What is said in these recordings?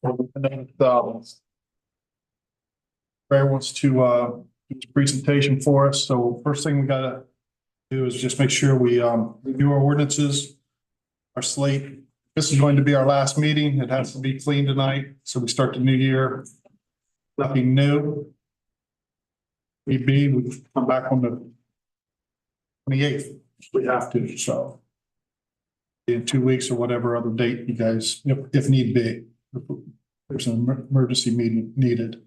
And then, Ray wants to do his presentation for us. So first thing we gotta do is just make sure we review our ordinances, our slate. This is going to be our last meeting. It has to be clean tonight. So we start the new year. Nothing new. We come back on the 28th. We have to, so. In 2 weeks or whatever other date you guys, if need be, if there's an emergency meeting needed.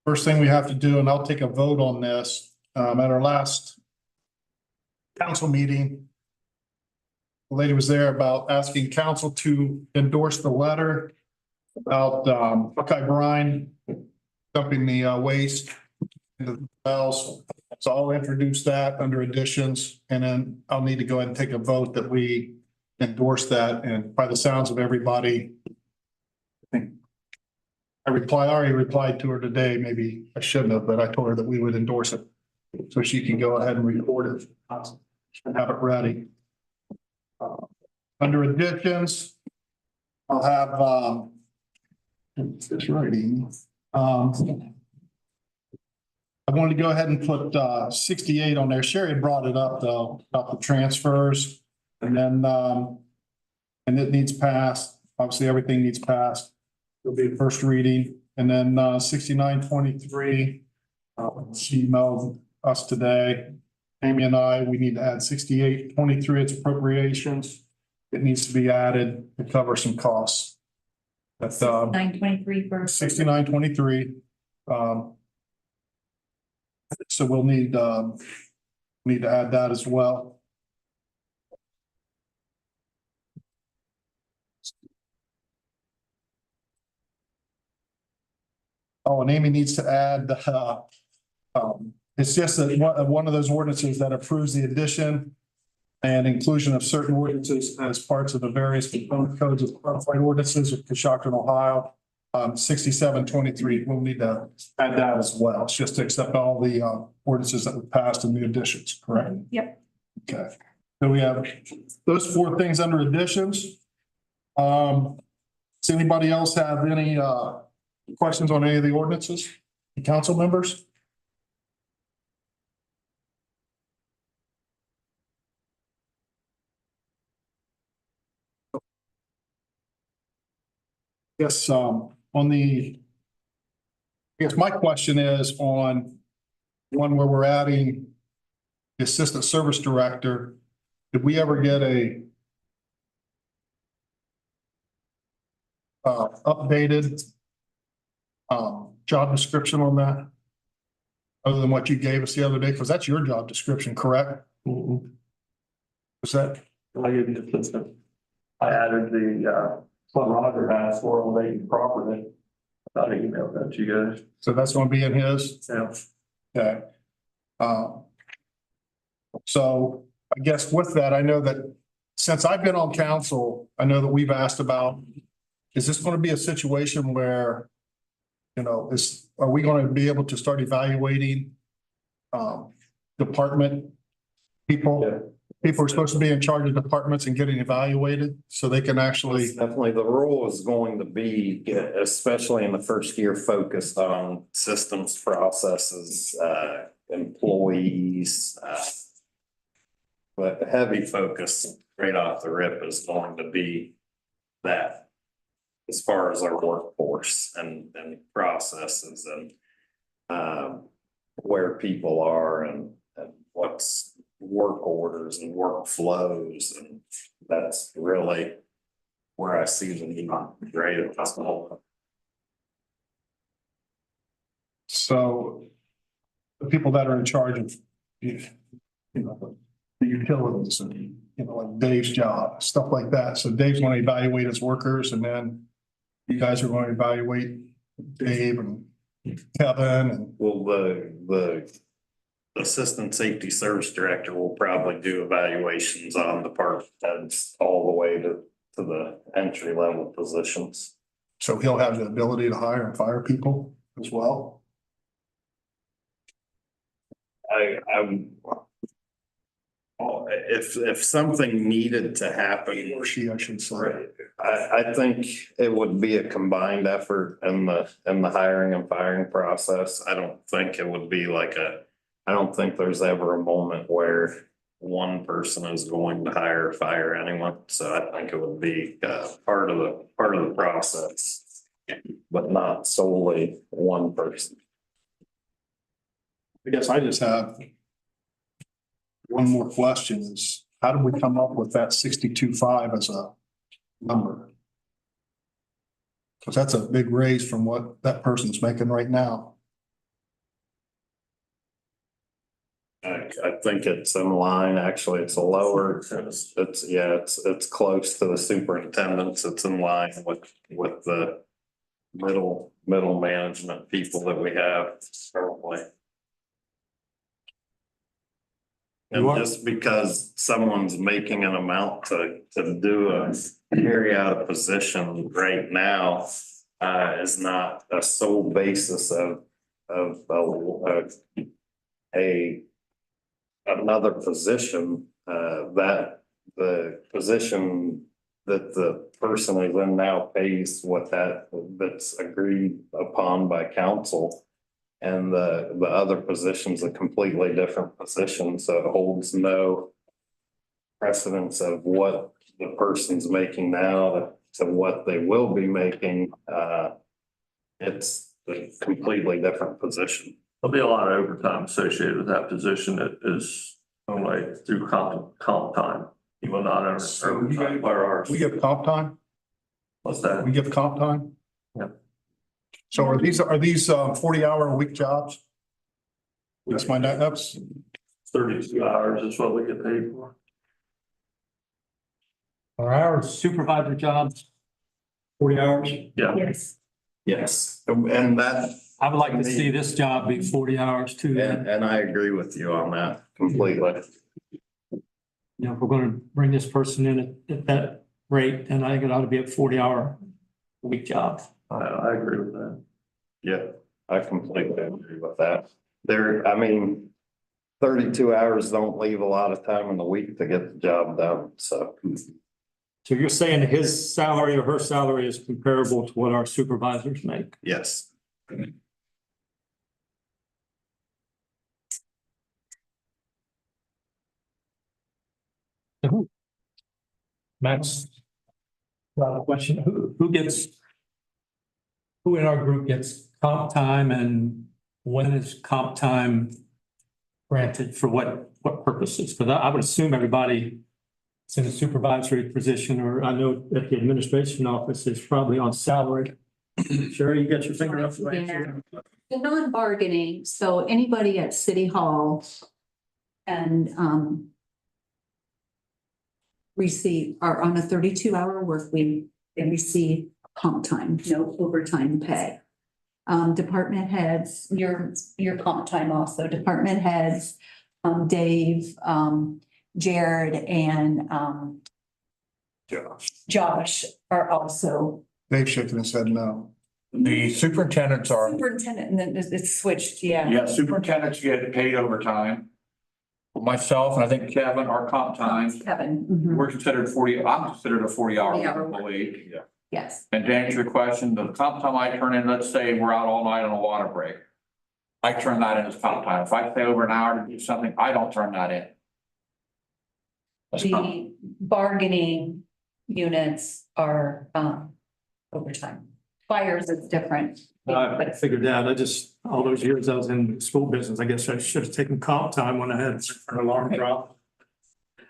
First thing we have to do, and I'll take a vote on this, at our last council meeting, the lady was there about asking council to endorse the letter about Buckeye Brine dumping the waste into the wells. So I'll introduce that under additions, and then I'll need to go ahead and take a vote that we endorse that. And by the sounds of everybody, I think I already replied to her today. Maybe I shouldn't have, but I told her that we would endorse it. So she can go ahead and record it and have it ready. Under additions, I'll have, it's writing. I wanted to go ahead and put 68 on there. Sherry brought it up though, about the transfers, and then and it needs passed. Obviously, everything needs passed. It'll be first reading, and then 6923. She emailed us today. Amy and I, we need to add 6823. It's appropriations. It needs to be added to cover some costs. That's 923 first. 6923. So we'll need to add that as well. Oh, and Amy needs to add, it's just one of those ordinances that approves the addition and inclusion of certain ordinances as parts of the various component codes of qualified ordinances of Coshocton, Ohio. 6723, we'll need to add that as well. It's just to accept all the ordinances that were passed and the additions, correct? Yep. Okay, so we have those 4 things under additions. Does anybody else have any questions on any of the ordinances? Council members? Yes, on the, I guess my question is on one where we're adding the assistant service director. Did we ever get a updated job description on that? Other than what you gave us the other day, because that's your job description, correct? Was that? I gave you the system. I added the what Roger asked for on vacant property. I thought I emailed that to you guys. So that's going to be in his? Yeah. Okay. So I guess with that, I know that since I've been on council, I know that we've asked about, is this going to be a situation where, you know, are we going to be able to start evaluating department people? Yeah. People are supposed to be in charge of departments and getting evaluated so they can actually. Definitely, the role is going to be, especially in the first year, focused on systems, processes, employees. But the heavy focus right off the rip is going to be that as far as our workforce and processes and where people are and what's work orders and workflows, and that's really where I see the need right at this moment. So the people that are in charge of, you know, the utilities and, you know, like Dave's job, stuff like that. So Dave's going to evaluate his workers, and then you guys are going to evaluate Dave and Kevin and. Well, the assistant safety service director will probably do evaluations on department heads all the way to the entry level positions. So he'll have the ability to hire and fire people as well. if something needed to happen. Or she, I should say. I think it would be a combined effort in the hiring and firing process. I don't think it would be like I don't think there's ever a moment where one person is going to hire or fire anyone. So I think it would be part of the process, but not solely one person. I guess I just have one more question is, how did we come up with that 62.5 as a number? Because that's a big raise from what that person's making right now. I think it's in line, actually, it's a lower, it's close to the superintendent's, it's in line with the middle management people that we have currently. And just because someone's making an amount to carry out a position right now, is not a sole basis of another position, that the position that the person is in now pays what that's agreed upon by council. And the other position's a completely different position, so it holds no precedence of what the person's making now to what they will be making. It's a completely different position. There'll be a lot of overtime associated with that position that is only through comp time. You will not earn overtime per hour. We give comp time? What's that? We give comp time? Yeah. So are these 40-hour-a-week jobs? That's 32 hours is what we get paid for. Are our supervisor jobs 40 hours? Yeah. Yes. Yes, and that, I would like to see this job be 40 hours too. Then, and I agree with you on that completely. you know, if we're going to bring this person in at that rate, then I think it ought to be a 40-hour-a-week job. I agree with that. Yeah, I completely agree with that. I mean, 32 hours don't leave a lot of time in the week to get the job done, so. So you're saying his salary or her salary is comparable to what our supervisors make? Yes. Max, question, who in our group gets comp time and when is comp time granted for what purposes? Because I would assume everybody is in a supervisory position, or I know that the administration office is probably on salary. Sherry, you got your finger up? Yeah. The non-bargaining, so anybody at City Hall and are on a 32-hour work week, they receive comp time, no overtime pay. Department heads, your comp time also, department heads, Dave, Jared and Josh are also Dave shaking his head no. The superintendents are, superintendent, and then it's switched, yeah. yeah, superintendents get paid overtime. Myself and I think Kevin, our comp time, Kevin. we're considered 40, I'm considered a 40-hour 40-hour employee. Yeah. Yes, And to answer your question, the comp time I turn in, let's say we're out all night on a water break. I turn that in as comp time. If I stay over an hour to do something, I don't turn that in. That's comp. the bargaining units are overtime. Fires is different. I figured that. All those years I was in school business, I guess I should have taken comp time when I had an alarm drop.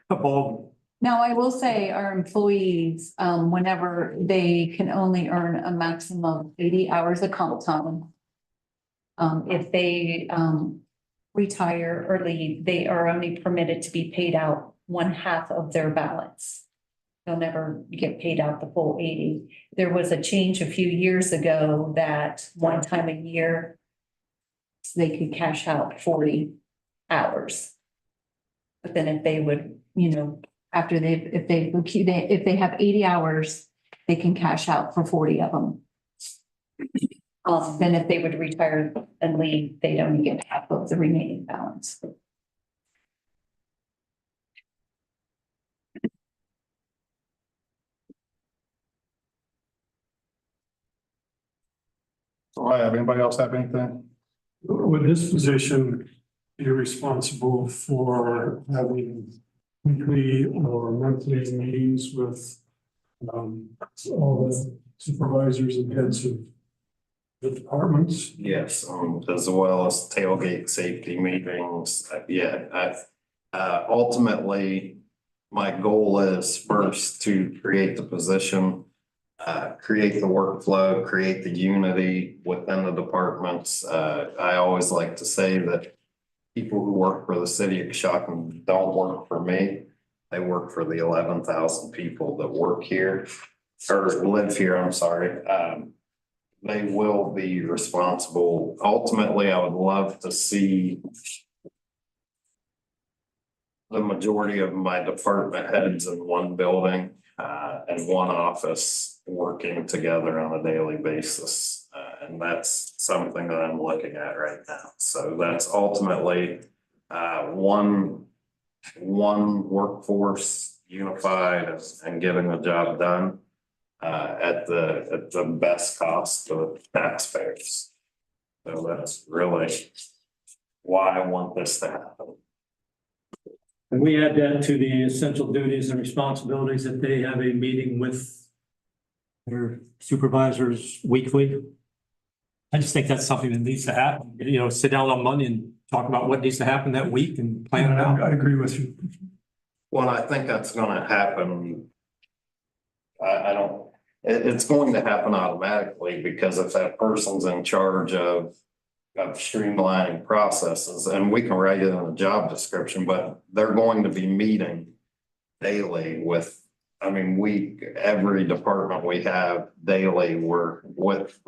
Now, I will say our employees, whenever they can only earn a maximum of 80 hours of comp time. If they retire or leave, they are only permitted to be paid out 1/2 of their balance. They'll never get paid out the full 80. There was a change a few years ago that one time a year they could cash out 40 hours. But then if they would, after if they have 80 hours, they can cash out for 40 of them. Then if they would retire and leave, they'd only get half of the remaining balance. I have, anybody else have anything? Would this position be responsible for having weekly or monthly meetings with all the supervisors and heads of the departments? Yes, as well as tailgate safety meetings. Ultimately, my goal is first to create the position, create the workflow, create the unity within the departments. I always like to say that people who work for the city of Coshocton don't work for me. They work for the 11,000 people that work here or live here, I'm sorry. They will be responsible. Ultimately, I would love to see the majority of my department heads in one building and one office working together on a daily basis. And that's something that I'm looking at right now. So that's ultimately one workforce unified and getting the job done at the best cost to taxpayers. So that's really why I want this to happen. And we add that to the essential duties and responsibilities that they have a meeting with their supervisors weekly. I just think that's something that needs to happen, you know, sit down on Monday and talk about what needs to happen that week and plan it out. I agree with you. Well, I think that's gonna happen. It's going to happen automatically because if that person's in charge of streamlining processes, and we can write it in a job description, but they're going to be meeting daily with, every department we have daily, we're with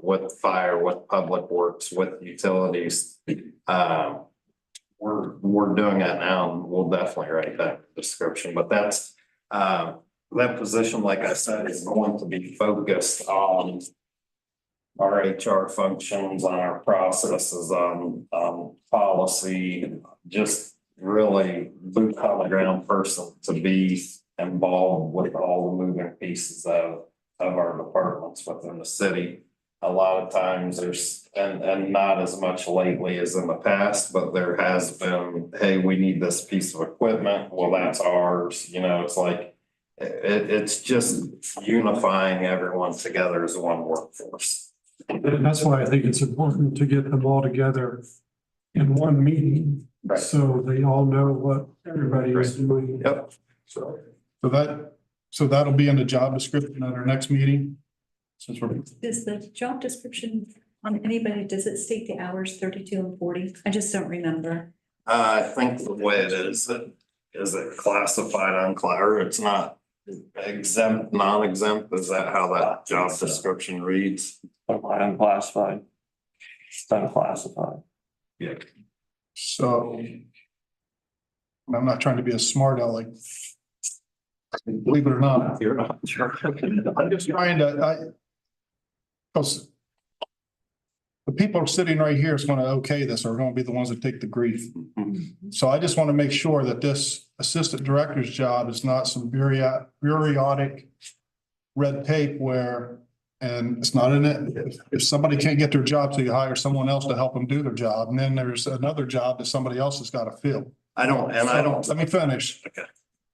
fire, with public works, with utilities. We're doing that now, and we'll definitely write that description, but that's, that position, like I said, is going to be focused on our HR functions, on our processes, on policy, just really boot on the ground person to be involved with all the moving pieces of our departments within the city. A lot of times there's, and not as much lately as in the past, but there has been, hey, we need this piece of equipment. Well, that's ours. You know, it's like, it's just unifying everyone together as one workforce. And that's why I think it's important to get them all together in one meeting. Right. So they all know what everybody is doing. Yep. So that'll be in the job description at our next meeting. Since we're, Is the job description on anybody, does it state the hours 32 and 40? I just don't remember. I think the way it is it classified, unclassified, or it's not exempt, non-exempt? Is that how that job description reads? Unclassified. It's unclassified. Yeah. so I'm not trying to be a smart aleck. Believe it or not, You're not sure. I'm just trying to, because the people sitting right here is going to okay this are going to be the ones that take the grief. So I just want to make sure that this assistant director's job is not some periodic red tape where, and it's not in it. If somebody can't get their job, so you hire someone else to help them do their job. And then there's another job that somebody else has got to fill. Let me finish. Okay.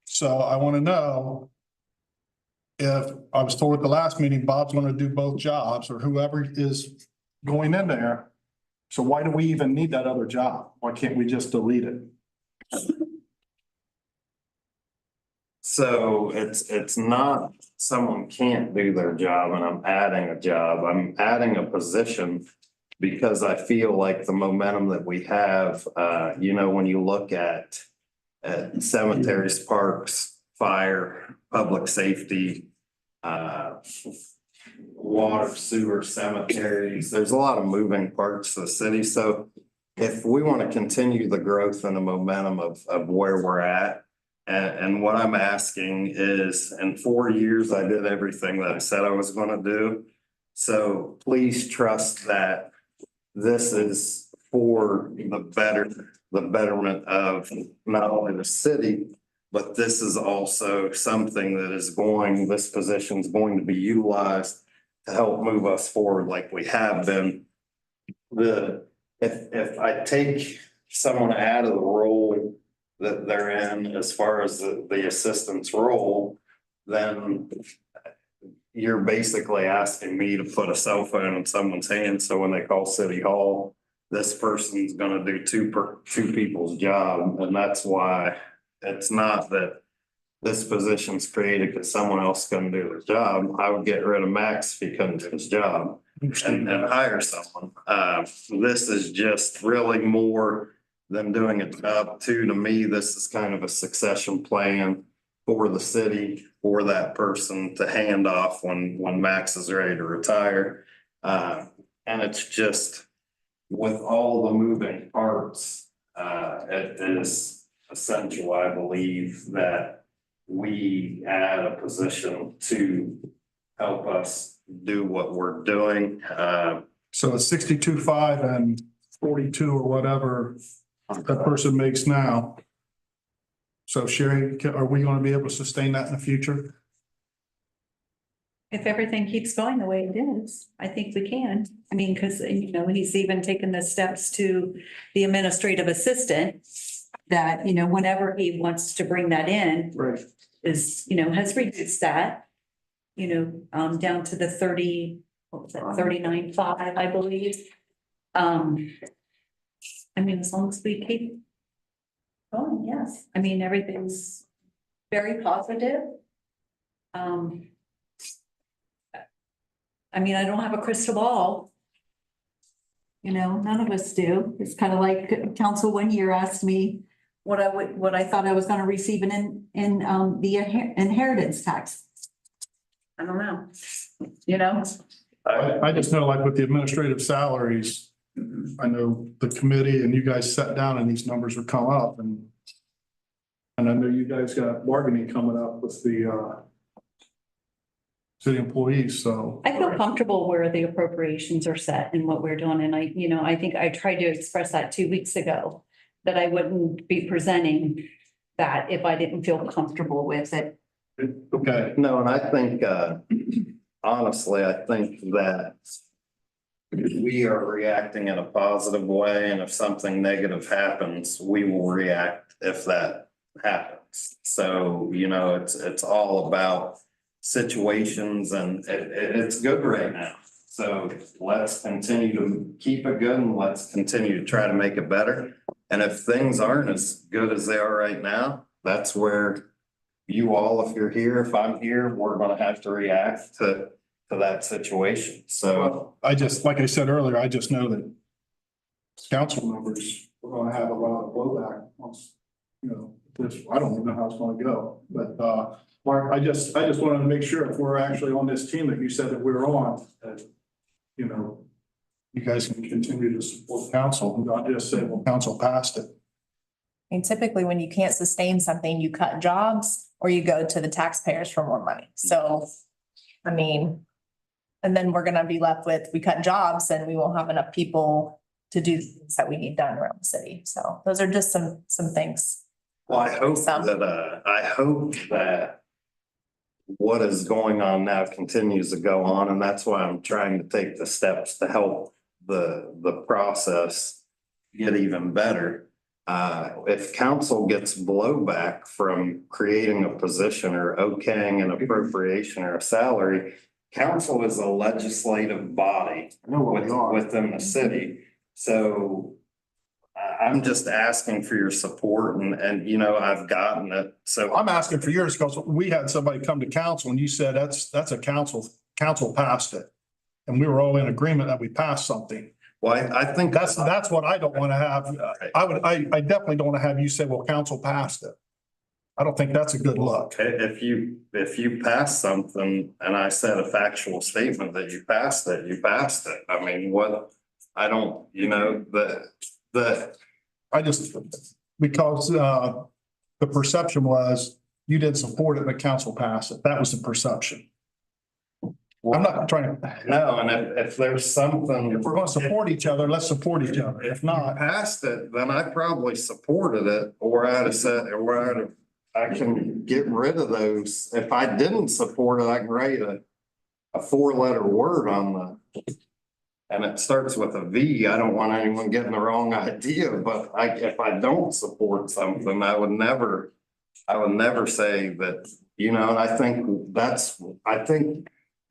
So I want to know if I was told at the last meeting, Bob's going to do both jobs or whoever is going in there. So why do we even need that other job? Why can't we just delete it? So it's not someone can't do their job and I'm adding a job. I'm adding a position because I feel like the momentum that we have, when you look at cemeteries, parks, fire, public safety, water, sewer, cemeteries, there's a lot of moving parts to the city. So if we want to continue the growth and the momentum of where we're at, and what I'm asking is, in 4 years, I did everything that I said I was going to do. So please trust that this is for the betterment of not only the city, but this is also something that this position is going to be utilized to help move us forward like we have been if I take someone out of the role that they're in as far as the assistant's role, then you're basically asking me to put a cell phone in someone's hand, so when they call City Hall, this person's gonna do two people's job, and that's why it's not that this position's created because someone else couldn't do their job. I would get rid of Max if he couldn't do his job and hire someone. This is just really more than doing a job. To me, this is kind of a succession plan for the city, for that person to hand off when Max is ready to retire. And it's just with all the moving parts, it is essential, I believe, that we add a position to help us do what we're doing. So it's 62.5 and 42 or whatever that person makes now. So Sherry, are we going to be able to sustain that in the future? If everything keeps going the way it is, I think we can. I mean, because, you know, he's even taken the steps to the administrative assistant that, you know, whenever he wants to bring that in Right. is, you know, has reduced that, you know, down to the 30, what was that, 39.5, I believe. I mean, as long as we keep going, yes. I mean, everything's very positive. I mean, I don't have a crystal ball. You know, none of us do. It's kind of like council one year asked me what I thought I was gonna receive in the inheritance tax. I don't know, you know? I just know, like with the administrative salaries, I know the committee and you guys sat down and these numbers would come up, and I know you guys got bargaining coming up with the city employees, so. I feel comfortable where the appropriations are set and what we're doing, and I, you know, I think I tried to express that 2 weeks ago, that I wouldn't be presenting that if I didn't feel comfortable with it. Okay, No, and I think, honestly, I think that we are reacting in a positive way, and if something negative happens, we will react if that happens. So, you know, it's all about situations, and it's good right now. So let's continue to keep it good, and let's continue to try to make it better. And if things aren't as good as they are right now, that's where you all, if you're here, if I'm here, we're gonna have to react to that situation. So I just, like I said earlier, I just know that council members, we're gonna have a lot of blowback once, you know, which I don't even know how it's gonna go. But, Mark, I just wanted to make sure if we're actually on this team that you said that we're on, that, you know, you guys can continue to support council and not just say, well, council passed it. And typically, when you can't sustain something, you cut jobs or you go to the taxpayers for more money. So, I mean, and then we're gonna be left with, we cut jobs and we won't have enough people to do things that we need done around the city. So those are just some things. well, I hope that what is going on now continues to go on, and that's why I'm trying to take the steps to help the process get even better. If council gets blowback from creating a position or okaying an appropriation or a salary, council is a legislative body within the city. So I'm just asking for your support, and you know, I've gotten it. So I'm asking for yours because we had somebody come to council and you said that's a council passed it. And we were all in agreement that we passed something. well, I think That's what I don't want to have. I definitely don't want to have you say, well, council passed it. I don't think that's a good look. If you pass something and I said a factual statement that you passed it, you passed it. I mean, what, I don't, you know, I just, because the perception was you didn't support it, but council passed it. That was the perception. I'm not trying to. no, and if there's something. If we're going to support each other, let's support each other. If you not, passed it, then I probably supported it, or I'd have said, I can get rid of those. If I didn't support it, I can write a 4-letter word on and it starts with a V. I don't want anyone getting the wrong idea, but if I don't support something, I would never say that, you know, and I think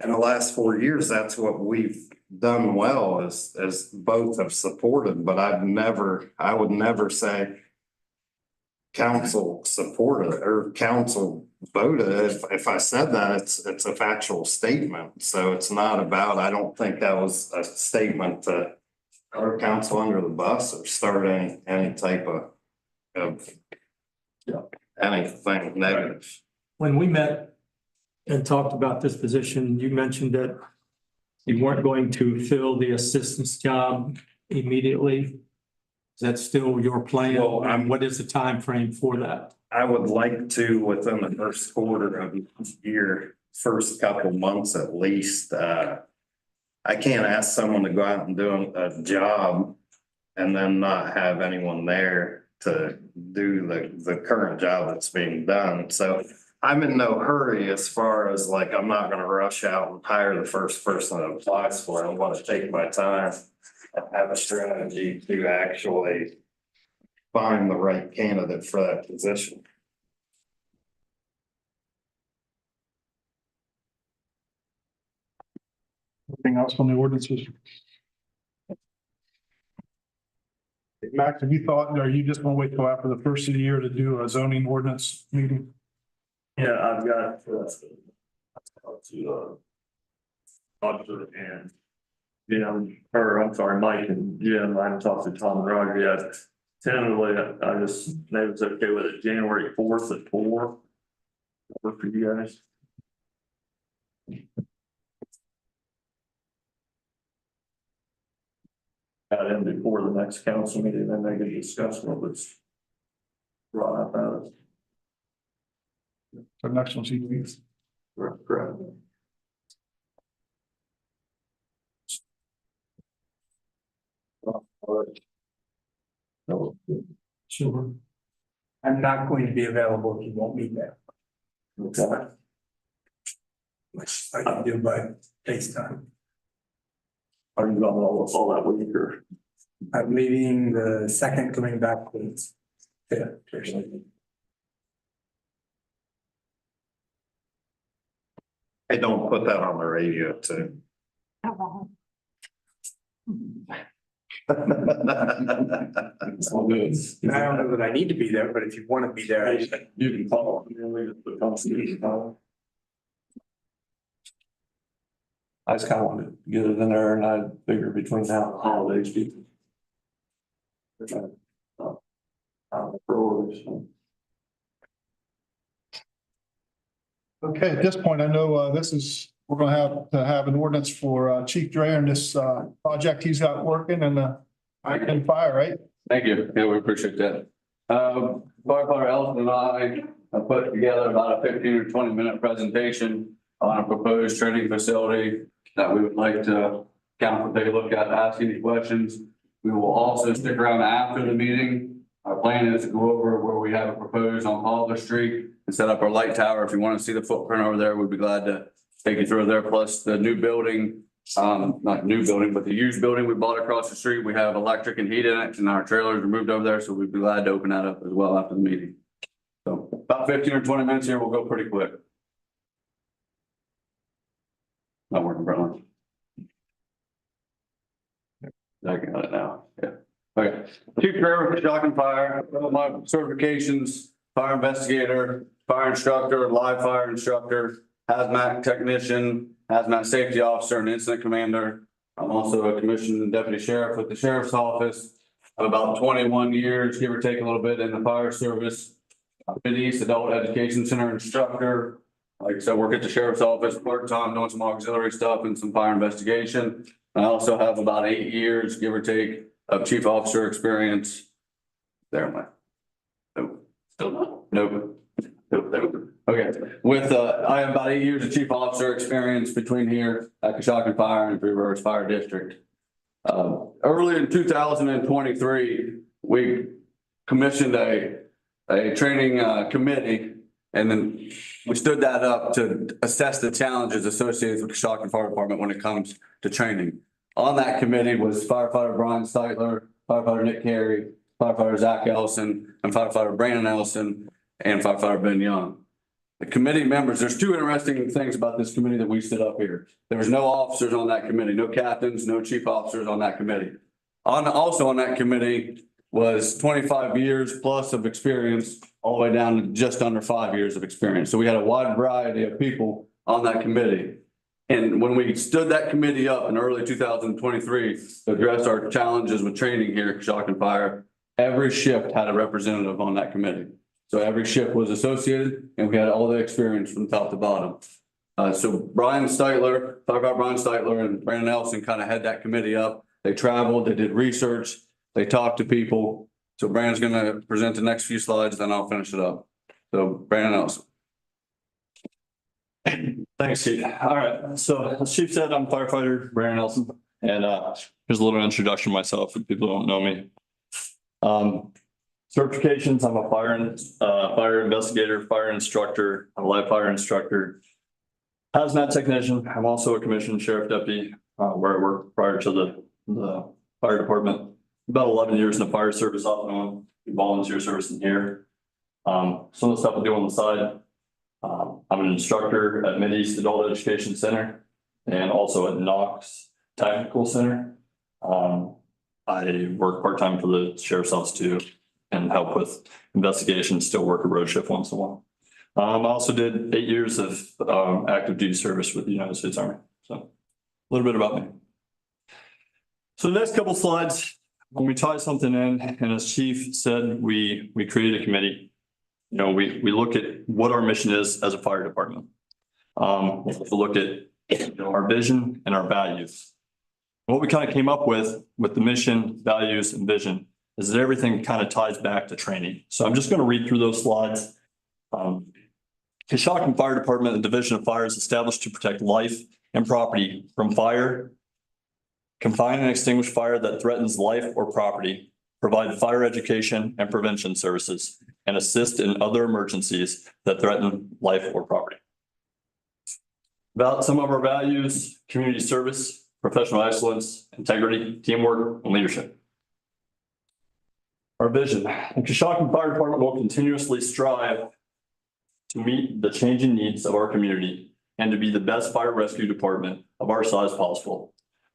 in the last 4 years, that's what we've done well as both have supported, but I would never say council supported or council voted. If I said that, it's a factual statement. So it's not about, I don't think that was a statement to our council under the bus or start any type of anything negative. When we met and talked about this position, you mentioned that you weren't going to fill the assistant's job immediately. Is that still your plan? Well, And what is the time frame for that? I would like to, within the first quarter of each year, first couple months at least, I can't ask someone to go out and do a job and then not have anyone there to do the current job that's being done. So I'm in no hurry as far as like, I'm not gonna rush out and hire the first person that applies for it. I want to take my time and have a strategy to actually find the right candidate for that position. Anything else on the ordinances? Max, have you thought, are you just gonna wait till after the first of the year to do a zoning ordinance meeting? Yeah, I've got, Dr. and Jim, or I'm sorry, Mike and Jim, I haven't talked to Tom and Roger yet. Tentatively, I just, maybe it's okay with it, January 4th at 4. Work for you guys. Got in before the next council meeting, then they can discuss what was brought up out of The next one's easy. it. Correct. Sure. I'm not going to be available if you won't be there, Okay. which I can do by FaceTime. Are you gone all that week or? I'm leaving the second, coming back with fifth. Hey, don't put that on the radio too. It's all good. I don't know that I need to be there, but if you want to be there, You can call. I just kind of wanted to get it in there and I figure between now and the holidays, people. Okay, at this point, I know we're gonna have an ordinance for Chief Dreyer and this project he's got working and I can fire, right? Thank you. Yeah, we appreciate that. Firefighter Elton and I have put together about a 15 or 20-minute presentation on a proposed training facility that we would like to council take a look at, ask any questions. We will also stick around after the meeting. Our plan is to go over where we have it proposed on Oliver Street and set up our light tower. If you want to see the footprint over there, we'd be glad to take you through there. Plus the new building, not new building, but the used building we bought across the street. We have electric and heat in it and our trailers are moved over there. So we'd be glad to open that up as well after the meeting. So about 15 or 20 minutes here. We'll go pretty quick. Not working, Brent. I got it now. Yeah. Okay. Chief Dreyer, Coshocton Fire, my certifications, fire investigator, fire instructor, live fire instructor, hazmat technician, hazmat safety officer, and incident commander. I'm also a commissioned deputy sheriff with the sheriff's office. I have about 21 years, give or take a little bit, in the fire service. Mid East Adult Education Center instructor. Like I said, work at the sheriff's office part-time, doing some auxiliary stuff and some fire investigation. I also have about 8 years, give or take, of chief officer experience. There am I. Nope. Still not. Nope. Nope. Okay. With, I have about 8 years of chief officer experience between here at Coshocton Fire and Three Rivers Fire District. Early in 2023, we commissioned a training committee, and then we stood that up to assess the challenges associated with the Coshocton Fire Department when it comes to training. On that committee was firefighter Brian Steitler, firefighter Nick Carey, firefighter Zach Ellison, and firefighter Brandon Ellison, and firefighter Ben Young. The committee members, there's two interesting things about this committee that we stood up here. There was no officers on that committee, no captains, no chief officers on that committee. Also on that committee was 25 years plus of experience, all the way down to just under 5 years of experience. So we had a wide variety of people on that committee. And when we stood that committee up in early 2023 to address our challenges with training here at Coshocton Fire, every shift had a representative on that committee. So every shift was associated and we had all the experience from top to bottom. So Brian Steitler, firefighter Brian Steitler and Brandon Ellison kind of had that committee up. They traveled, they did research, they talked to people. So Brandon's going to present the next few slides, then I'll finish it up. So Brandon Ellison. Thanks, Chief. All right, so as Chief said, I'm firefighter Brandon Nelson, and here's a little introduction of myself for people who don't know me. Certifications, I'm a fire investigator, fire instructor, I'm a live fire instructor, hazmat technician. I'm also a commissioned sheriff deputy where I worked prior to the fire department. About 11 years in the fire service off and on, volunteer service in here. Some of the stuff I do on the side. I'm an instructor at Mid-East Adult Education Center and also at Knox Technical Center. I work part-time for the sheriff's office too and help with investigations, still work a road shift once in a while. I also did 8 years of active duty service with the United States Army. So a little bit about me. So the next couple slides, when we tie something in, and as Chief said, we created a committee. You know, we look at what our mission is as a fire department. We look at our vision and our values. What we kind of came up with the mission, values, and vision is that everything kind of ties back to training. So I'm just going to read through those slides. Coshocton Fire Department, the Division of Fire, is established to protect life and property from fire, confine and extinguish fire that threatens life or property, provide fire education and prevention services, and assist in other emergencies that threaten life or property. About some of our values: community service, professional excellence, integrity, teamwork, and leadership. Our vision: the Coshocton Fire Department will continuously strive to meet the changing needs of our community and to be the best fire rescue department of our size possible.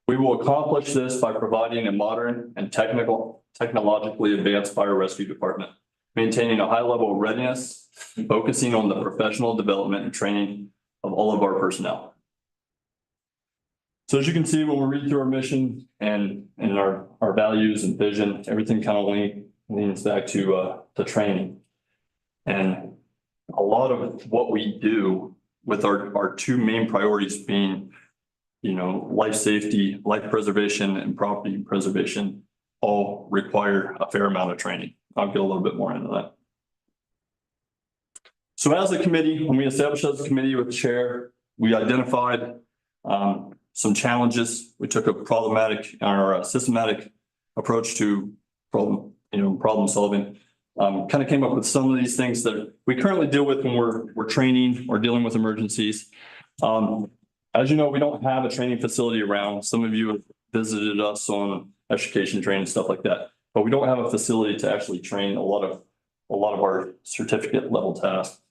We will accomplish this by providing a modern and technologically advanced fire rescue department, maintaining a high level of readiness, and focusing on the professional development and training of all of our personnel. So as you can see, when we read through our mission and our values and vision, everything kind of leans back to training. And a lot of what we do with our two main priorities being, you know, life safety, life preservation, and property preservation all require a fair amount of training. I'll get a little bit more into that. So as a committee, when we established as a committee with the chair, we identified some challenges. We took a systematic approach to problem solving. Kind of came up with some of these things that we currently deal with when we're training or dealing with emergencies. As you know, we don't have a training facility around. Some of you have visited us on education training, stuff like that, but we don't have a facility to actually train a lot of our certificate level tasks.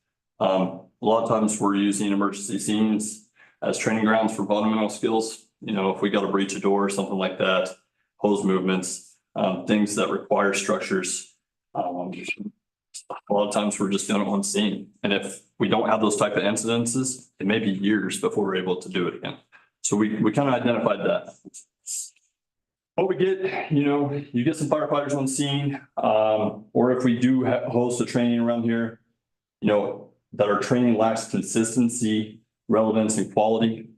A lot of times we're using emergency scenes as training grounds for fundamental skills. You know, if we got to breach a door or something like that, hose movements, things that require structures. A lot of times we're just doing it on scene. And if we don't have those type of incidences, it may be years before we're able to do it again. So we kind of identified that. What we get, you get some firefighters on scene, or if we do host a training around here, that our training lacks consistency, relevance, and quality.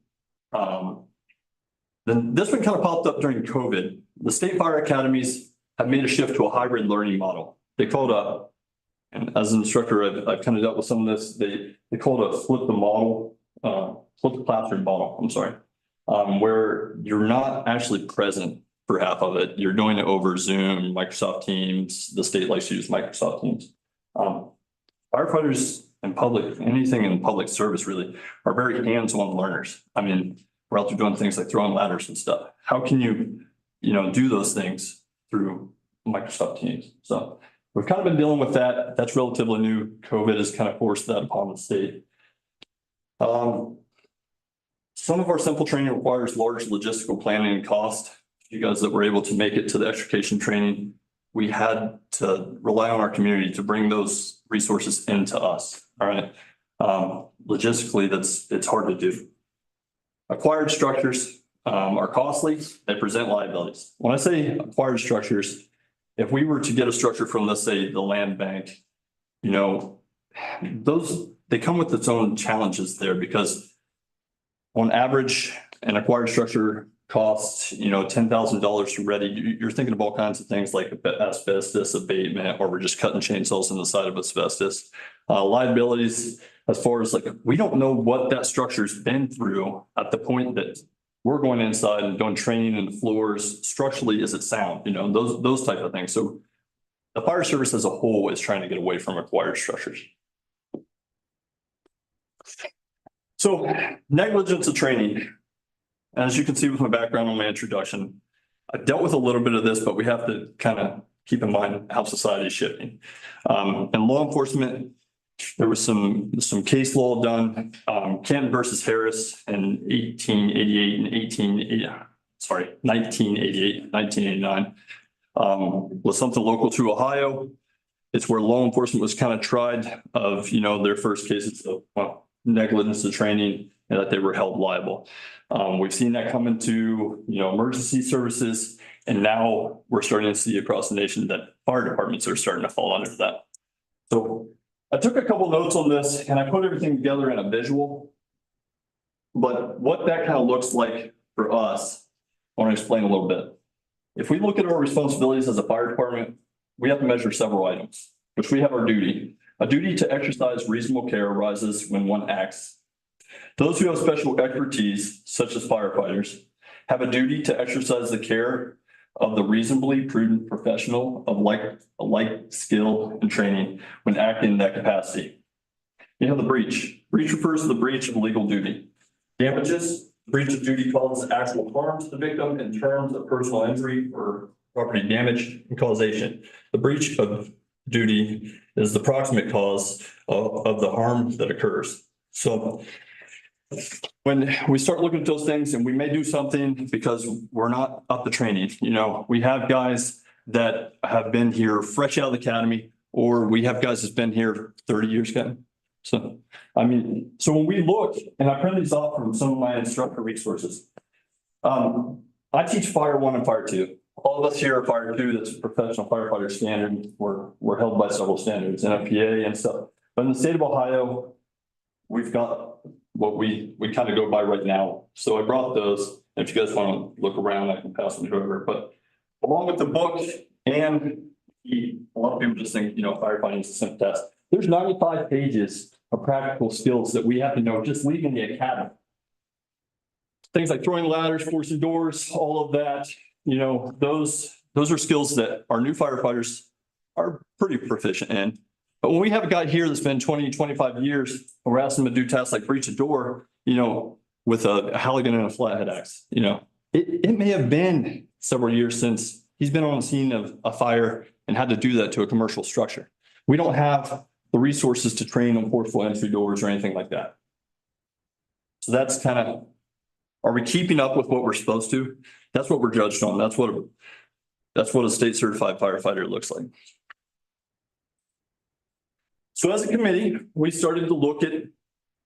Then this one kind of popped up during COVID. The state fire academies have made a shift to a hybrid learning model. They call it and as an instructor, I've kind of dealt with some of this. They call it a flip the classroom model. I'm sorry, where you're not actually present for half of it. You're doing it over Zoom, Microsoft Teams. The state likes to use Microsoft Teams. Firefighters and anything in public service really are very hands-on learners. I mean, we're out there doing things like throwing ladders and stuff. How can you, do those things through Microsoft Teams? So we've kind of been dealing with that. That's relatively new. COVID has kind of forced that upon the state. Some of our simple training requires large logistical planning and cost. You guys that were able to make it to the extrication training, we had to rely on our community to bring those resources into us. All right. Logistically, it's hard to do. Acquired structures are costly. They present liabilities. When I say acquired structures, if we were to get a structure from, let's say, the land bank, they come with its own challenges there, because on average, an acquired structure costs, $10,000 to ready. You're thinking of all kinds of things like asbestos abatement, or we're just cutting chainsaws in the side of asbestos. Liabilities, as far as we don't know what that structure's been through at the point that we're going inside and doing training in the floors. Structurally, is it sound? Those type of things. So the fire service as a whole is trying to get away from acquired structures. So negligence of training. As you can see with my background on my introduction, I dealt with a little bit of this, but we have to kind of keep in mind how society is shifting. In law enforcement, there was some case law done, Canton versus Harris in 1888 and 1989, was something local to Ohio. It's where law enforcement was kind of tried of, their first cases of negligence of training, and that they were held liable. We've seen that come into, emergency services, and now we're starting to see across the nation that fire departments are starting to fall under that. So I took a couple notes on this and I put everything together in a visual. But what that kind of looks like for us, I want to explain a little bit. If we look at our responsibilities as a fire department, we have to measure several items, which we have our duty. A duty to exercise reasonable care arises when one acts. Those who have special expertise, such as firefighters, have a duty to exercise the care of the reasonably prudent professional of like skill and training when acting in that capacity. The breach. Breach refers to the breach of legal duty. Damages. Breach of duty causes actual harm to the victim in terms of personal injury or property damage and causation. The breach of duty is the proximate cause of the harm that occurs. So when we start looking at those things, and we may do something because we're not up to training, we have guys that have been here fresh out of the academy, or we have guys that's been here 30 years ago. So, so when we look, and I print these off from some of my instructor resources, I teach Fire 1 and Fire 2. All of us here are Fire 2, that's a professional firefighter standard. We're held by several standards, NFPA and stuff. But in the state of Ohio, we've got what we kind of go by right now. So I brought those. And if you guys want to look around, I can pass them to whoever. But along with the book and a lot of people just think, firefighting is a simple test. There's 95 pages of practical skills that we have to know just leaving the academy. Things like throwing ladders, forcing doors, all of that. Those are skills that our new firefighters are pretty proficient in. But when we have a guy here that's been 20, 25 years, and we're asking him to do tasks like breach a door, with a Halligan and a flathead axe, it may have been several years since he's been on the scene of a fire and had to do that to a commercial structure. We don't have the resources to train on forceful entry doors or anything like that. So that's kind of, are we keeping up with what we're supposed to? That's what we're judged on. That's what a state certified firefighter looks like. So as a committee, we started to look at,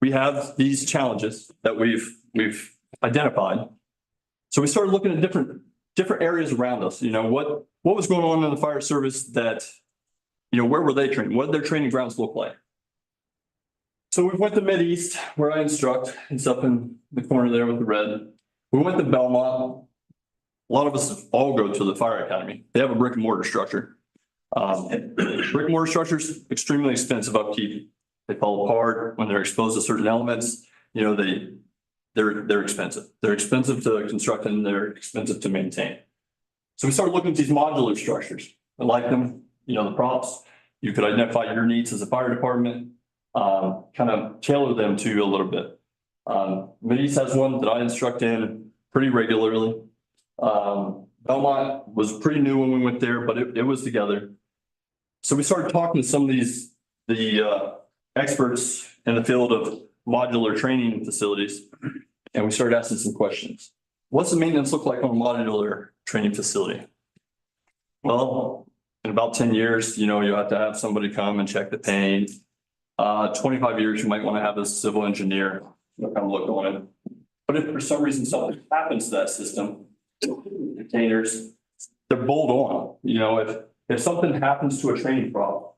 we have these challenges that we've identified. So we started looking at different areas around us. What was going on in the fire service that, where were they training? What did their training grounds look like? So we went to Mideast, where I instruct. It's up in the corner there with the red. We went to Belmont. A lot of us all go to the fire academy. They have a brick and mortar structure. Brick and mortar structures, extremely expensive upkeep. They fall apart when they're exposed to certain elements. They're expensive. They're expensive to construct and they're expensive to maintain. So we started looking at these modular structures. I like them, the props. You could identify your needs as a fire department, kind of tailor them to you a little bit. Mideast has one that I instruct in pretty regularly. Belmont was pretty new when we went there, but it was together. So we started talking to some of the experts in the field of modular training facilities. And we started asking some questions. What's the maintenance look like on a modular training facility? Well, in about 10 years, you have to have somebody come and check the paint. 25 years, you might want to have a civil engineer come look on it. But if for some reason something happens to that system, containers, they're bolt on. If something happens to a training prop,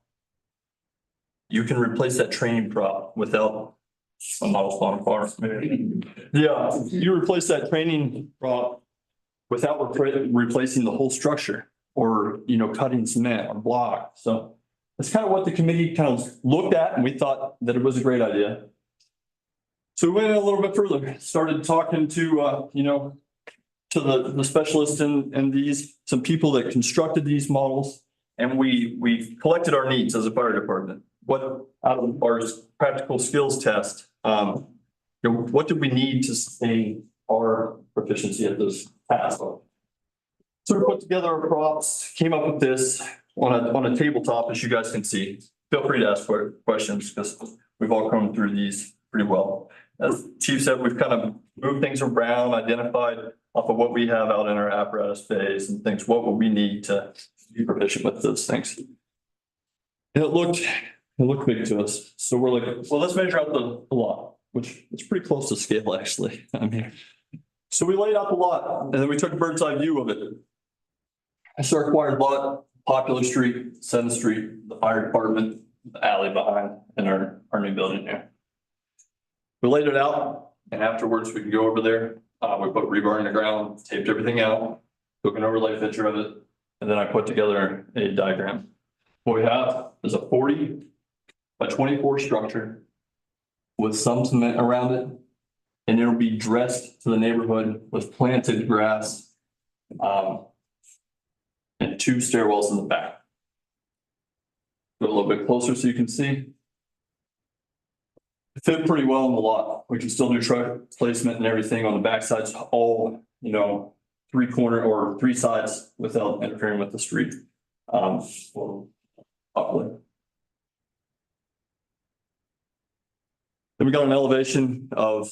you can replace that training prop without a model's on far. Yeah, you replace that training prop without replacing the whole structure or, cutting cement or block. So that's kind of what the committee kind of looked at, and we thought that it was a great idea. So we went in a little bit further, started talking to, to the specialists and some people that constructed these models. And we collected our needs as a fire department. What out of our practical skills test, what did we need to sustain our proficiency at this task? So we put together our props, came up with this on a tabletop, as you guys can see. Feel free to ask questions because we've all come through these pretty well. As Chief said, we've kind of moved things around, identified off of what we have out in our apparatus phase and things, what would we need to be proficient with those things. And it looked big to us. So we're like, well, let's measure out the lot, which is pretty close to scale, actually. So we laid out the lot and then we took a bird's eye view of it. So our acquired lot, Popular Street, 7th Street, the fire department, the alley behind, and our new building here. We laid it out, and afterwards we can go over there. We put rebar in the ground, taped everything out, took an overlay picture of it, and then I put together a diagram. What we have is a 40 by 24 structure with some cement around it, and it'll be dressed to the neighborhood with planted grass, and 2 stairwells in the back. Go a little bit closer so you can see. It fit pretty well in the lot. We can still do truck placement and everything on the back sides, all, 3 sides without interfering with the street. Then we got an elevation of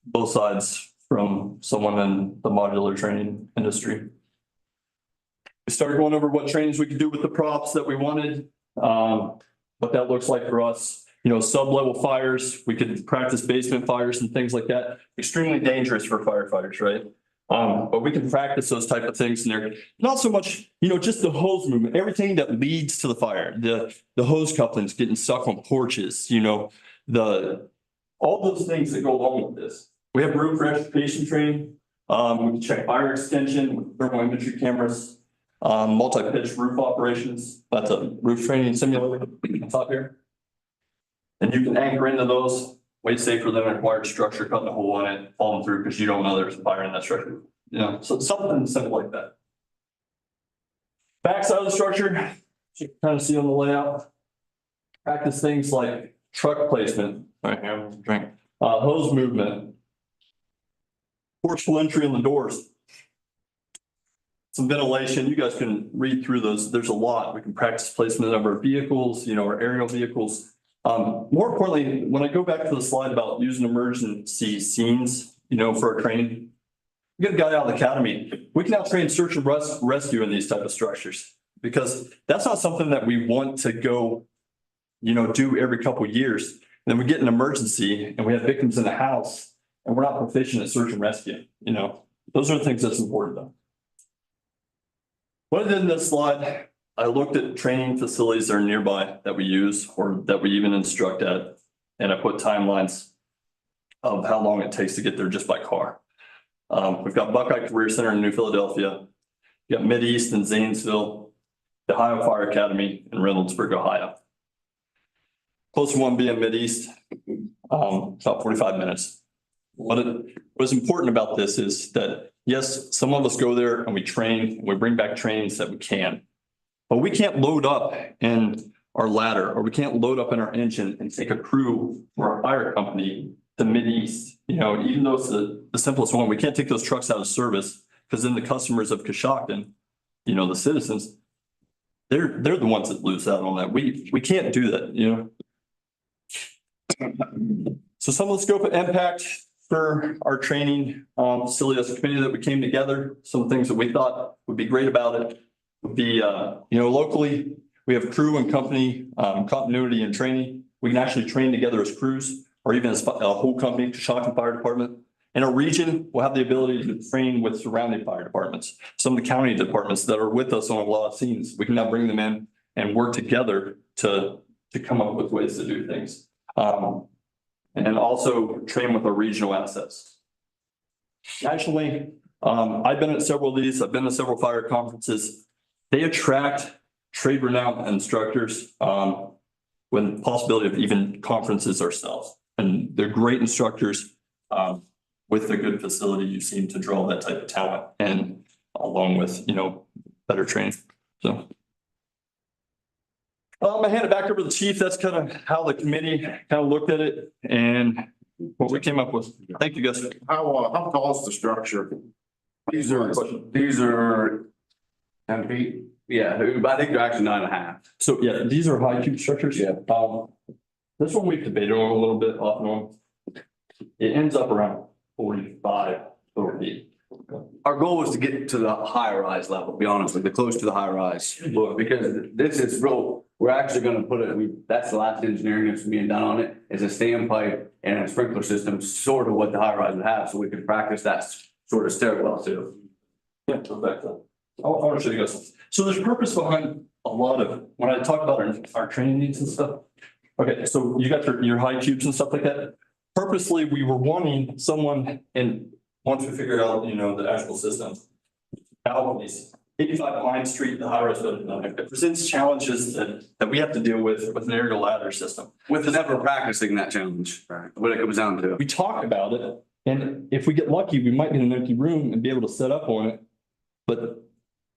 both sides from someone in the modular training industry. We started going over what trainings we could do with the props that we wanted, what that looks like for us. Sub-level fires, we could practice basement fires and things like that. Extremely dangerous for firefighters, right? But we can practice those type of things in there. Not so much, just the hose movement, everything that leads to the fire, the hose couplings getting stuck on porches, all those things that go along with this. We have roof restoration training. We can check fire extension with thermal imagery cameras, multi-pitch roof operations. That's a roof training simulator on top here. And you can anchor into those way safer than an acquired structure, cutting a hole in it, falling through because you don't know there's a fire in that structure. So something simple like that. Backside of the structure, you can kind of see on the layout. Practice things like truck placement, right here, drink, hose movement, forceful entry on the doors. Some ventilation, you guys can read through those. There's a lot. We can practice placement of our vehicles, our aerial vehicles. More importantly, when I go back to the slide about using emergency scenes, for our training, we get a guy out of the academy. We can now train search and rescue in these type of structures because that's not something that we want to go, do every couple of years. And then we get an emergency and we have victims in the house and we're not proficient at search and rescue. Those are the things that's important though. What I did in this slide, I looked at training facilities that are nearby that we use or that we even instruct at, and I put timelines of how long it takes to get there just by car. We've got Buckeye Career Center in New Philadelphia. We got Mideast in Zanesville, the Ohio Fire Academy in Reynoldsburg, Ohio. Closest one being Mideast, about 45 minutes. What's important about this is that, yes, some of us go there and we train, and we bring back trainings that we can. But we can't load up in our ladder or we can't load up in our engine and take a crew or a fire company the Mideast, you know, even though it's the simplest one, we can't take those trucks out of service because then the customers of Coshocton, you know, the citizens, they're the ones that lose out on that. We can't do that, you know? So some of the scope of impact for our training facility as a committee that we came together, some of the things that we thought would be great about it would be, you know, locally, we have crew and company continuity and training. We can actually train together as crews or even as a whole company, Coshocton Fire Department. In our region, we'll have the ability to train with surrounding fire departments, some of the county departments that are with us on a lot of scenes. We can now bring them in and work together to come up with ways to do things. And also train with our regional assets. Nationally, I've been at several of these. I've been to several fire conferences. They attract trade renowned instructors with the possibility of even conferences ourselves. And they're great instructors with a good facility. You seem to draw that type of talent and along with, you know, better training. So I hand it back over to the chief. That's kind of how the committee kind of looked at it and what we came up with. Thank you, guys. How tall is the structure? These are 10 feet? Yeah, I think they're actually 9.5. So yeah, these are high cube structures. Yeah. This one we've debated on a little bit off and on. It ends up around 45 feet. Our goal was to get to the high rise level, to be honest with you, close to the high rise. Because this is real, we're actually gonna put it, that's the last engineering that's being done on it, is a standpipe and a sprinkler system, sort of what the high rise would have, so we can practice that sort of stairwell too. Yeah, go back to that. I want to show you guys something. So there's purpose behind a lot of, when I talk about our training needs and stuff. Okay, so you got your high cubes and stuff like that. Purposely, we were wanting someone, and once we figured out, you know, the actual system, balconies, 85 Pine Street, the high rise building, it presents challenges that we have to deal with an aerial ladder system. With never practicing that challenge, what it comes down to. We talk about it, and if we get lucky, we might get an empty room and be able to set up on it. But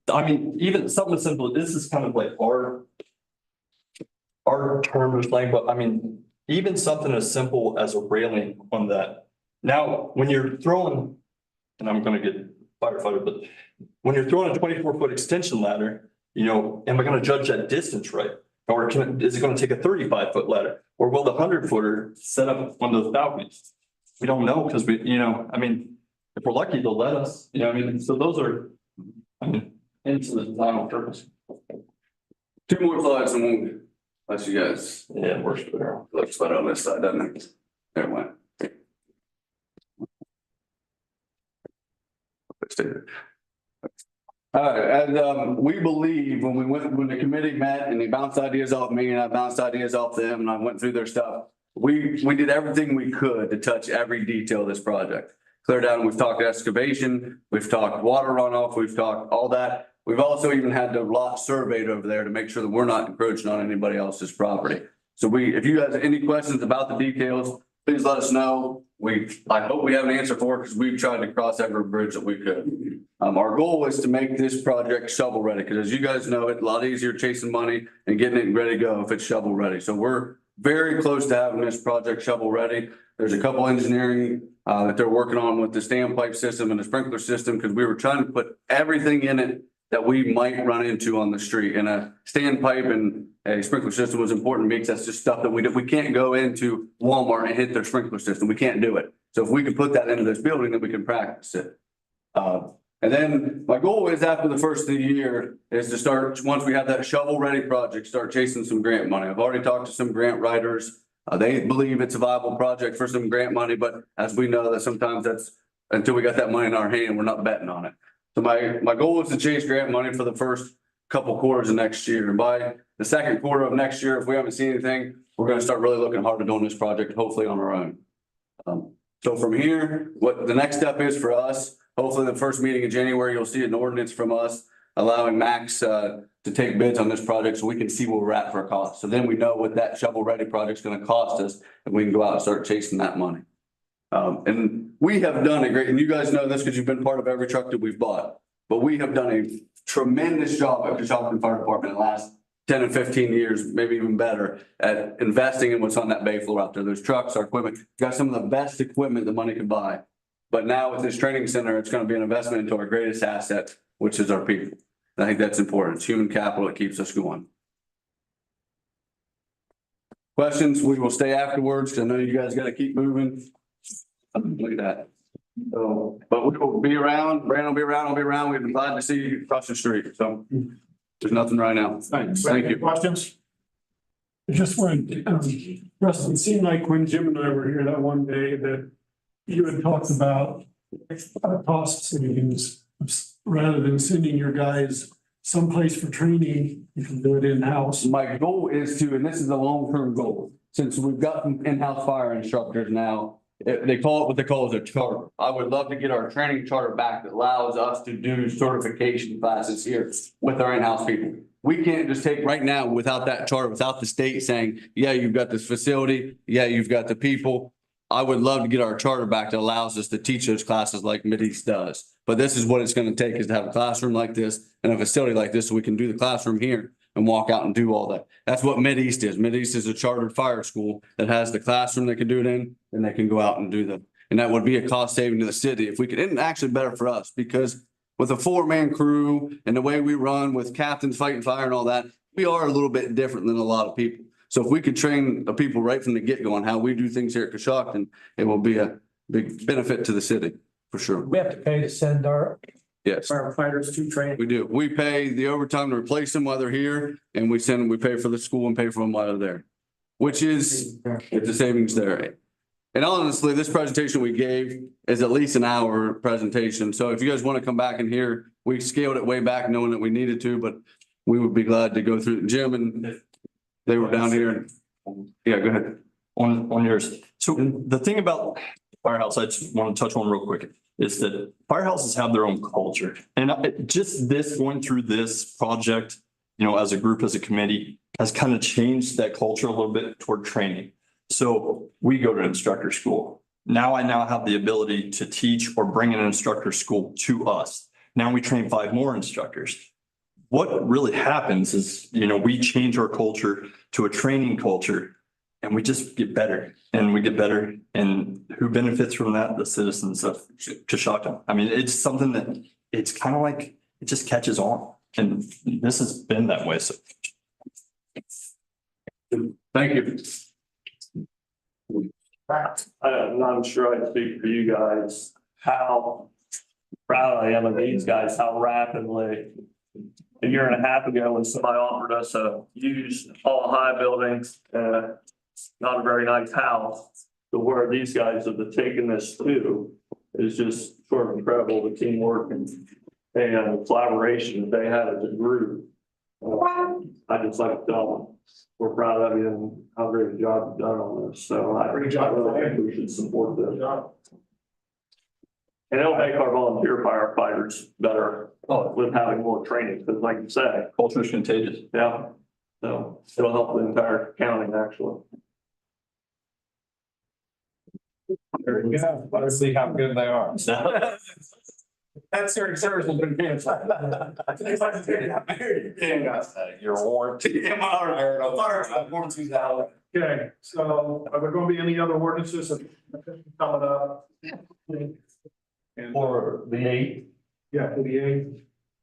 I mean, even something as simple, this is kind of like our term or slang, but I mean, even something as simple as a railing on that. Now, when you're throwing, and I'm gonna get firefighter, but when you're throwing a 24-foot extension ladder, you know, am I gonna judge that distance right? Or is it gonna take a 35-foot ladder? Or will the 100-footer set up on those balconies? We don't know, because we, you know, I mean, if we're lucky, they'll let us, you know, I mean, so those are, I mean, into the design on purpose. 2 more slides and we'll let you guys. Yeah, it works better. Looks better on this side, doesn't it? There it went. All right, and we believe when the committee met and they bounced ideas off me and I bounced ideas off them and I went through their stuff. We did everything we could to touch every detail of this project. Clear down, we've talked excavation, we've talked water runoff, we've talked all that. We've also even had the lot surveyed over there to make sure that we're not encroaching on anybody else's property. So if you guys have any questions about the details, please let us know. I hope we have an answer for it because we've tried to cross every bridge that we could. Our goal is to make this project shovel ready, because as you guys know, it's a lot easier chasing money and getting it ready to go if it's shovel ready. So we're very close to having this project shovel ready. There's a couple engineering that they're working on with the standpipe system and the sprinkler system, because we were trying to put everything in it that we might run into on the street. And a standpipe and a sprinkler system was important to me because that's just stuff that we can't go into Walmart and hit their sprinkler system. We can't do it. So if we can put that into this building, then we can practice it. And then my goal is after the first of the year is to start, once we have that shovel ready project, start chasing some grant money. I've already talked to some grant writers. They believe it's a viable project for some grant money, but as we know that sometimes that's until we got that money in our hand, we're not betting on it. So my goal is to chase grant money for the first couple quarters of next year. And by the second quarter of next year, if we haven't seen anything, we're going to start really looking hard at doing this project, hopefully on our own. So from here, what the next step is for us, hopefully the first meeting in January, you'll see an ordinance from us allowing Max to take bids on this project so we can see where we're at for a cost. So then we know what that shovel ready project is going to cost us and we can go out and start chasing that money. And we have done a great, and you guys know this because you've been part of every truck that we've bought, but we have done a tremendous job at Coshocton Fire Department in the last 10 and 15 years, maybe even better, at investing in what's on that bay floor out there. Those trucks, our equipment, got some of the best equipment that money can buy. But now with this training center, it's gonna be an investment into our greatest asset, which is our people. I think that's important. It's human capital that keeps us going. Questions, we will stay afterwards, because I know you guys gotta keep moving. Look at that. So, but we will be around, Brandon will be around, I'll be around. We'd be glad to see you across the street, so there's nothing right now. Thanks. Thank you. Questions? I just wanted, Russ, it seemed like when Jim and I were here that one day that you had talked about cost savings, rather than sending your guys someplace for training, you can do it in-house. My goal is to, and this is a long-term goal, since we've got in-house fire instructors now, they call it what they call as a charter. I would love to get our training charter back that allows us to do certification classes here with our in-house people. We can't just take right now without that charter, without the state saying, yeah, you've got this facility, yeah, you've got the people. I would love to get our charter back that allows us to teach those classes like Mideast does. But this is what it's gonna take, is to have a classroom like this and a facility like this, so we can do the classroom here and walk out and do all that. That's what Mideast is. Mideast is a chartered fire school that has the classroom they can do it in, and they can go out and do them. And that would be a cost saving to the city if we could, and actually better for us, because with a 4-man crew and the way we run with captains fighting fire and all that, we are a little bit different than a lot of people. So if we could train the people right from the get-go on how we do things here at Coshocton, it will be a big benefit to the city, for sure. We have to pay to send our Yes, firefighters to train. we do. We pay the overtime to replace them while they're here, and we pay for the school and pay for them while they're there, which is, it's a savings there. And honestly, this presentation we gave is at least an hour presentation. So if you guys want to come back in here, we scaled it way back knowing that we needed to, but we would be glad to go through. Jim and they were down here. Yeah, go ahead. On yours. So the thing about firehouse, I just want to touch on real quick, is that firehouses have their own culture. And just this, going through this project, you know, as a group, as a committee, has kind of changed that culture a little bit toward training. So we go to instructor school. Now I have the ability to teach or bring an instructor school to us. Now we train 5 more instructors. What really happens is, you know, we change our culture to a training culture, and we just get better and we get better. And who benefits from that? The citizens of Coshocton. I mean, it's something that it's kind of like, it just catches on. And this has been that way. So Thank you. I'm not sure I speak for you guys, how proud I am of these guys, how rapidly. A year and a half ago, when somebody offered us a used all high building, not a very nice house, to where these guys have taken this to is just sort of incredible, the teamwork and collaboration that they had as a group. I just like to tell them, we're proud of you and how great a job you've done on this. So I really think we should support this. And it'll make our volunteer firefighters better with having more training, because like you said, culture is contagious. yeah, so it'll help the entire county actually. Yeah, let's see how good they are. That's their service has been canceled. Your warranty. Warranty's out. Okay, so are there going to be any other ordinances coming up? For the 8th. Yeah, for the 8th.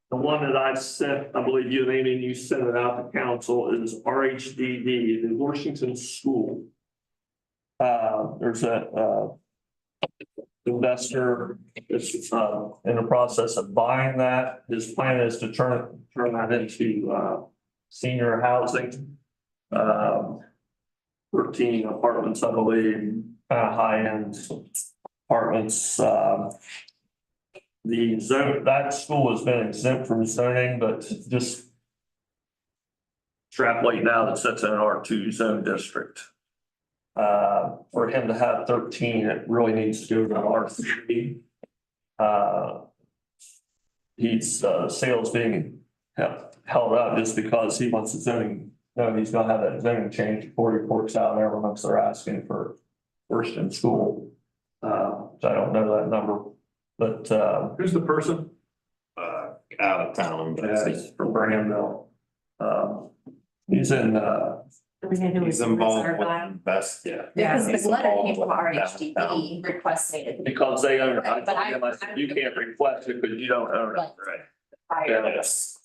The one that I sent, I believe you and Amy, you sent it out to council, is RHDD, the Washington School. There's a investor is in the process of buying that. His plan is to turn that into senior housing. 13 apartments, I believe, high-end apartments. The zone, that school has been exempt from zoning, but just extrapolate now that sits in an R2 zone district. For him to have 13, it really needs to go to R3. He's sales being held up just because he wants the zoning. No, he's gonna have that zoning change before he works out and everyone else they're asking for first in school. So I don't know that number, but Who's the person? Out of town. yeah, it's from Brandville. He's in, He's involved with invest, yeah. Because He's the letter came involved from with RHDB requesting it. because they own it. I Right, but told him, I said, you can't request it because you don't own it. Right. Yes.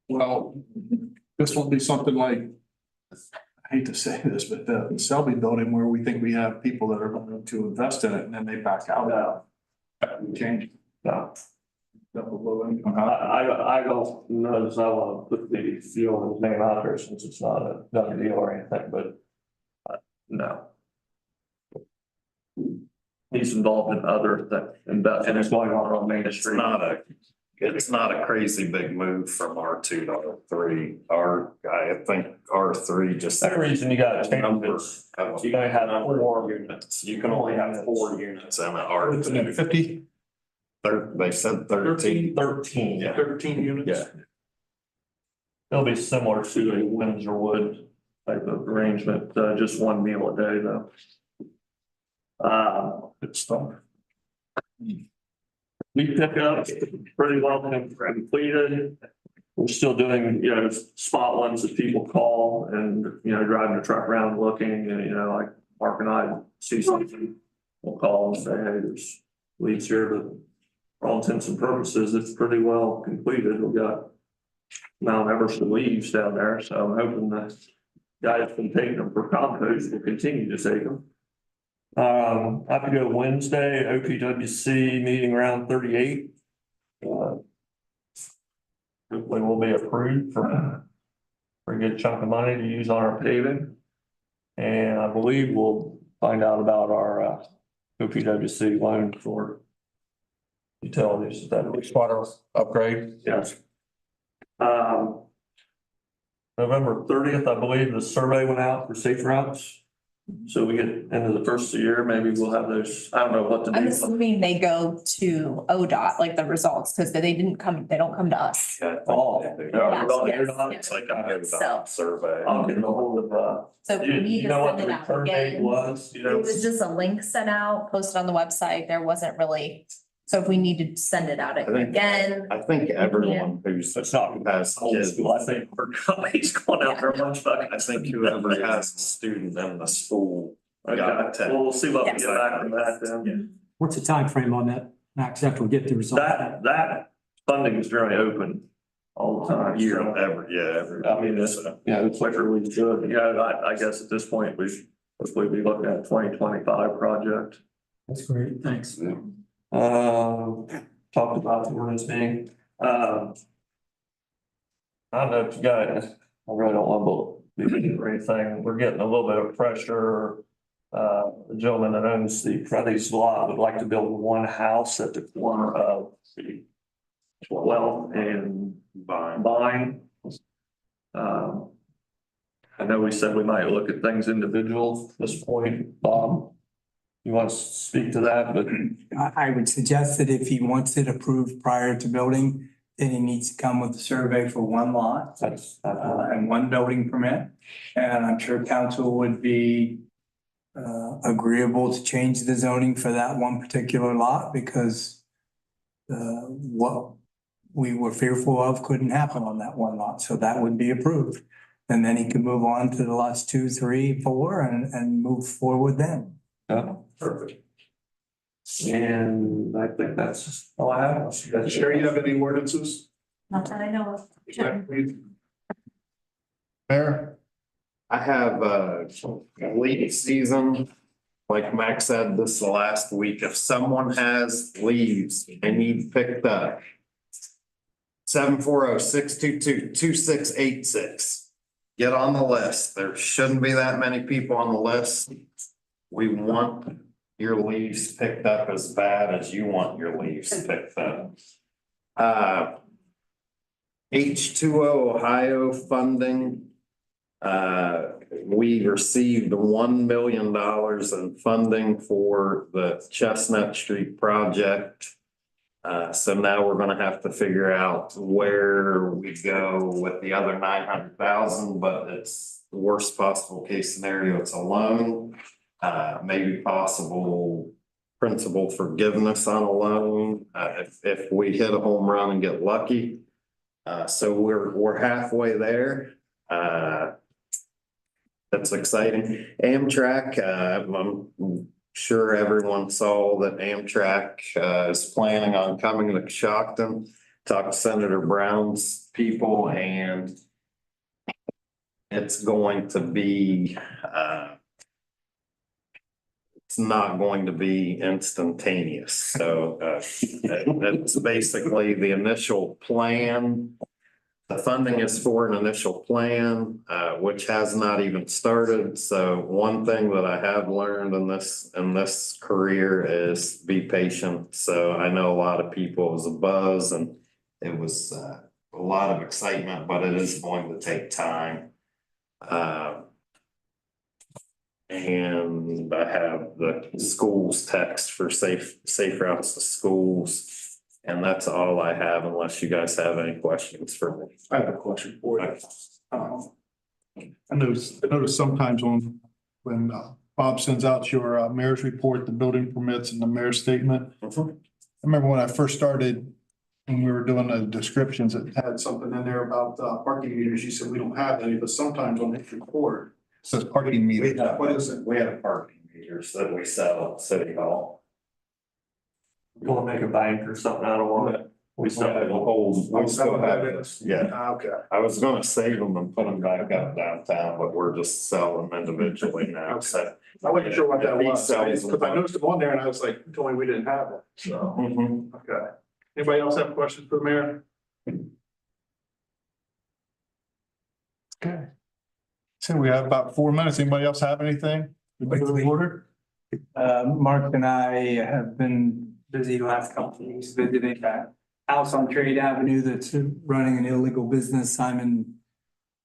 Well, this will be something like, I hate to say this, but the Selby building where we think we have people that are going to invest in it and then they back out. We change. No, Double low income. I don't know, so I want to put the deal in his name out there since it's not a done deal or anything, but no. He's involved in other investments going on Main Street. It's not a crazy big move from R2 to R3. I think R3 just. The reason you got to change is you only have 4 units. You can only have 4 units in an R2. 50? They said 13. 13. Yeah. 13 units? Yeah. It'll be similar to a Windsor Wood type of arrangement, just one meal a day though. Good stuff. We pick up pretty well completed. We're still doing, spot ones that people call and, driving the truck around looking and, like Mark and I see something. We'll call and say, hey, there's leads here, but for all intents and purposes, it's pretty well completed. We've got Mount Everest leaves down there, so I'm hoping the guy that's been taking them for compost will continue to take them. I have to go Wednesday, OPWC meeting around 38. Hopefully we'll be approved for a good chunk of money to use on our paving. And I believe we'll find out about our OPWC loan for utilities. That Wastewater upgrade. yes. November 30th, I believe the survey went out for safe routes. So we get into the first of the year, maybe we'll have those, I don't know what to do. I'm assuming they go to ODOT, like the results, because they don't come to us. Yeah. Oh, Yes. It's like a So- survey. I'll get a hold of, So if you we need to know what send the it out return date again. was, It was just a link sent out, posted on the website. There wasn't really, so if we need to send it out think- again. I think everyone who's It's not has old kids, school, I think, for companies going out there much fucking. I think whoever has a student in the school. got a Okay, tech. well, we'll see what we Yes. get back from that then. What's the time frame on that, Max, after we get the result? That funding is generally open all the time. Year, So, every. I mean, the quicker we do it, I guess at this point, we should hopefully be looking at 2025 project. That's great, thanks. Talked about the ordinance meeting. I don't know if you guys, I really don't want to be or anything. We're getting a little bit of pressure. The gentleman that owns the Freddy's lot would like to build one house at the corner of the 12th and Vine. I know we said we might look at things individual at this point. Bob, you want to speak to that, but I would suggest that if he wants it approved prior to building, then he needs to come with a survey for one lot that's. and one building permit. And I'm sure council would be agreeable to change the zoning for that one particular lot because what we were fearful of couldn't happen on that one lot. So that would be approved. And then he can move on to the lots 2, 3, 4 and move forward then. Yeah, perfect. And I think that's all I have. Sherry, you have any ordinances? Not that I know of. Mayor? I have leaf season. Like Max said, this is the last week. If someone has leaves they need picked up. 740-622-2686. Get on the list. There shouldn't be that many people on the list. We want your leaves picked up as bad as you want your leaves picked up. H2O Ohio funding. We received $1 million in funding for the Chestnut Street project. So now we're gonna have to figure out where we go with the other 900,000, but it's the worst possible case scenario. It's a loan, maybe possible principal forgiveness on a loan, if we hit a home run and get lucky. So we're halfway there. That's exciting. Amtrak, I'm sure everyone saw that Amtrak, is planning on coming to Coshocton. Talked to Senator Brown's people and it's going to be, it's not going to be instantaneous. So, that's basically the initial plan. The funding is for an initial plan, which has not even started. So one thing that I have learned in this career is be patient. So I know a lot of people, it was a buzz and it was a lot of excitement, but it is going to take time. And I have the schools text for safe routes to schools. And that's all I have unless you guys have any questions for me. I have a question for you. I notice sometimes when Bob sends out your mayor's report, the building permits and the mayor's statement. I remember when I first started, when we were doing the descriptions, it had something in there about parking meters. You said we don't have any, but sometimes on this report, it says parking meters. What is it? We have parking meters that we sell at City Hall. You wanna make a bank or something out of one? We still have a whole. We still have this, yeah. Okay. I was gonna save them and put them back up downtown, but we're just selling them individually now, so. I wasn't sure what that He was, sells because I them. noticed them on there and I was like, you told me we didn't have it, so, Mhm. okay. Anybody else have questions for the mayor? Okay. So we have about 4 minutes. Anybody else have anything? Quickly. Order? Mark and I have been busy the last couple of weeks visiting that house on Trade Avenue that's running an illegal business. I'm in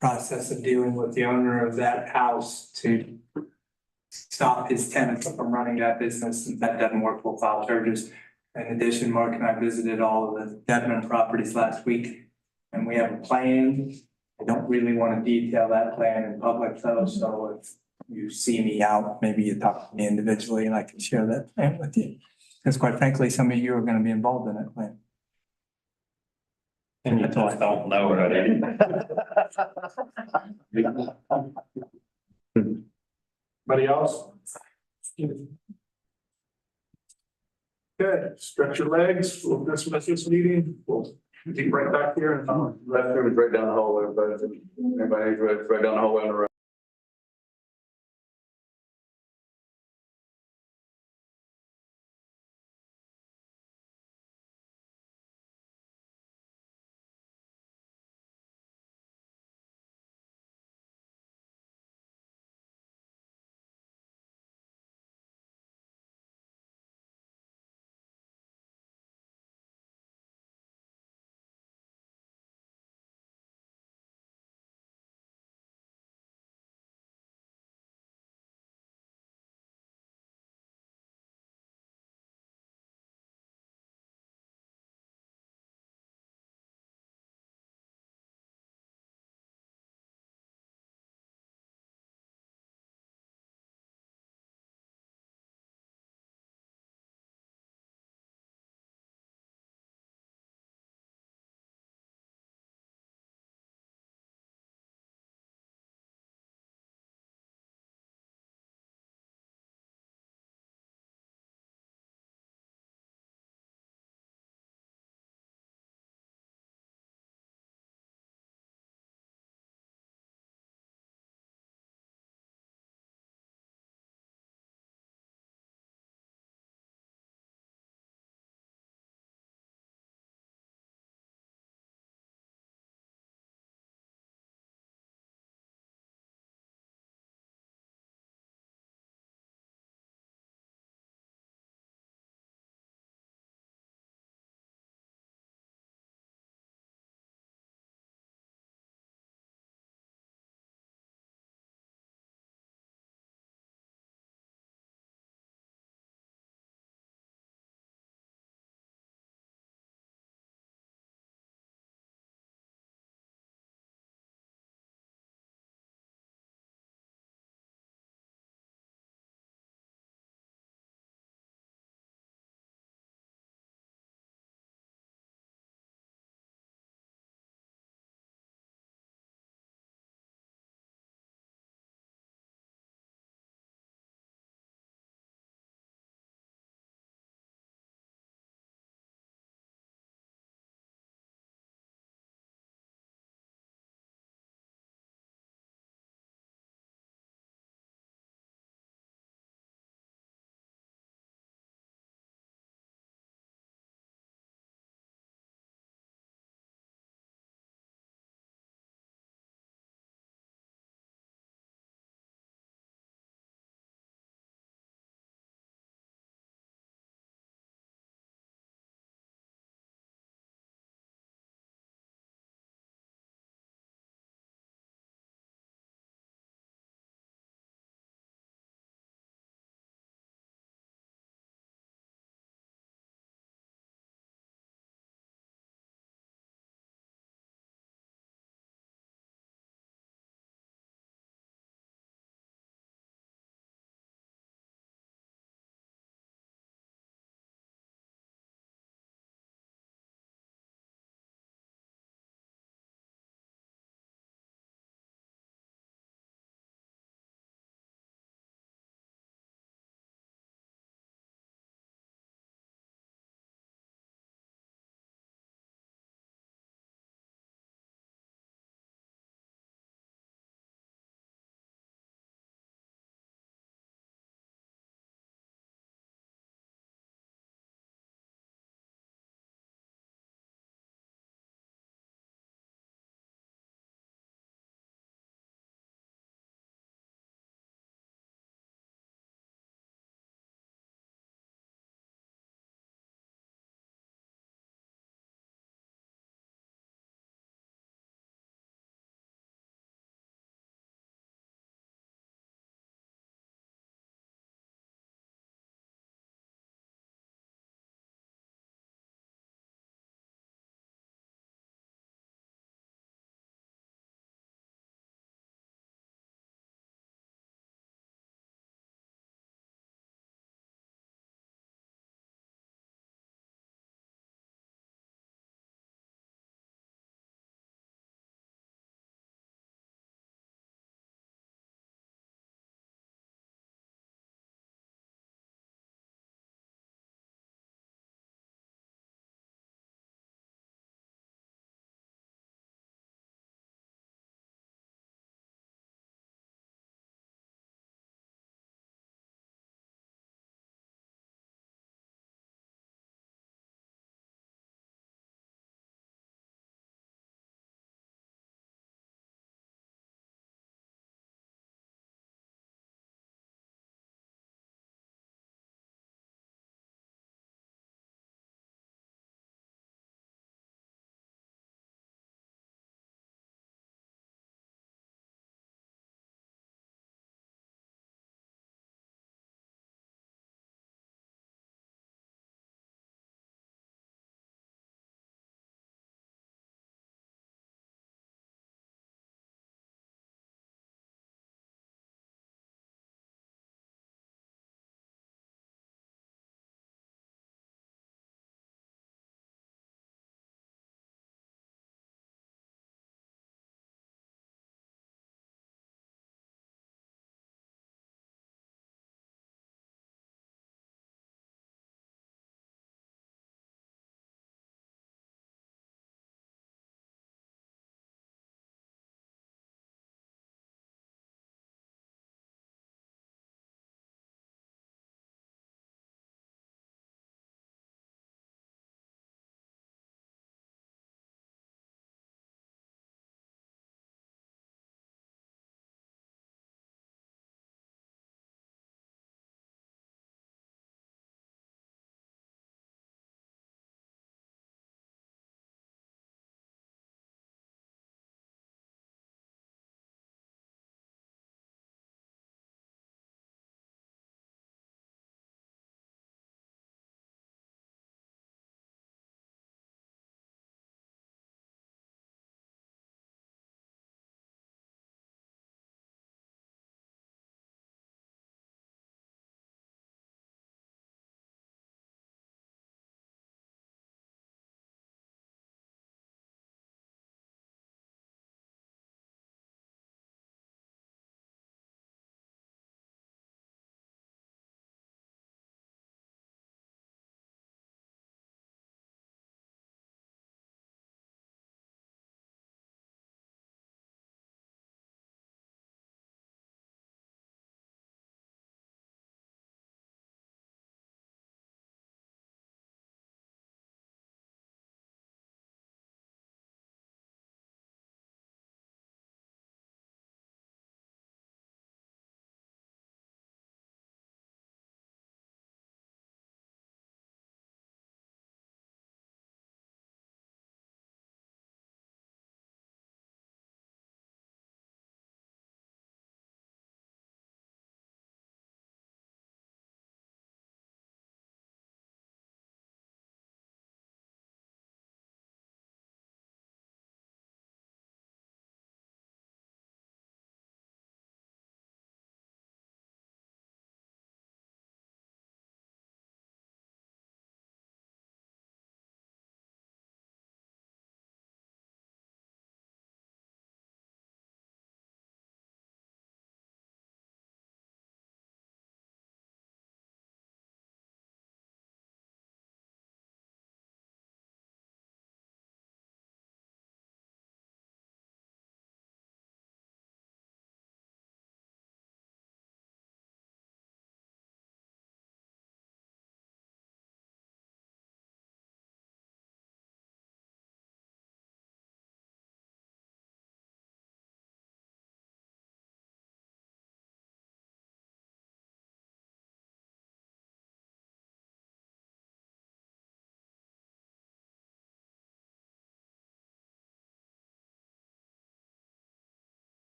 process of dealing with the owner of that house to stop his tenants from running that business. If that doesn't work, we'll file charges. In addition, Mark and I visited all of the Devon properties last week, and we have a plan. I don't really want to detail that plan in public though, so if you see me out, maybe you talk to me individually and I can share that plan with you. Because quite frankly, some of you are going to be involved in that plan. And you just don't know it. Anybody else? Okay, stretch your legs. We'll dismiss this meeting. We'll be right back here and. Right down the hallway, but everybody, right down the hallway on the right.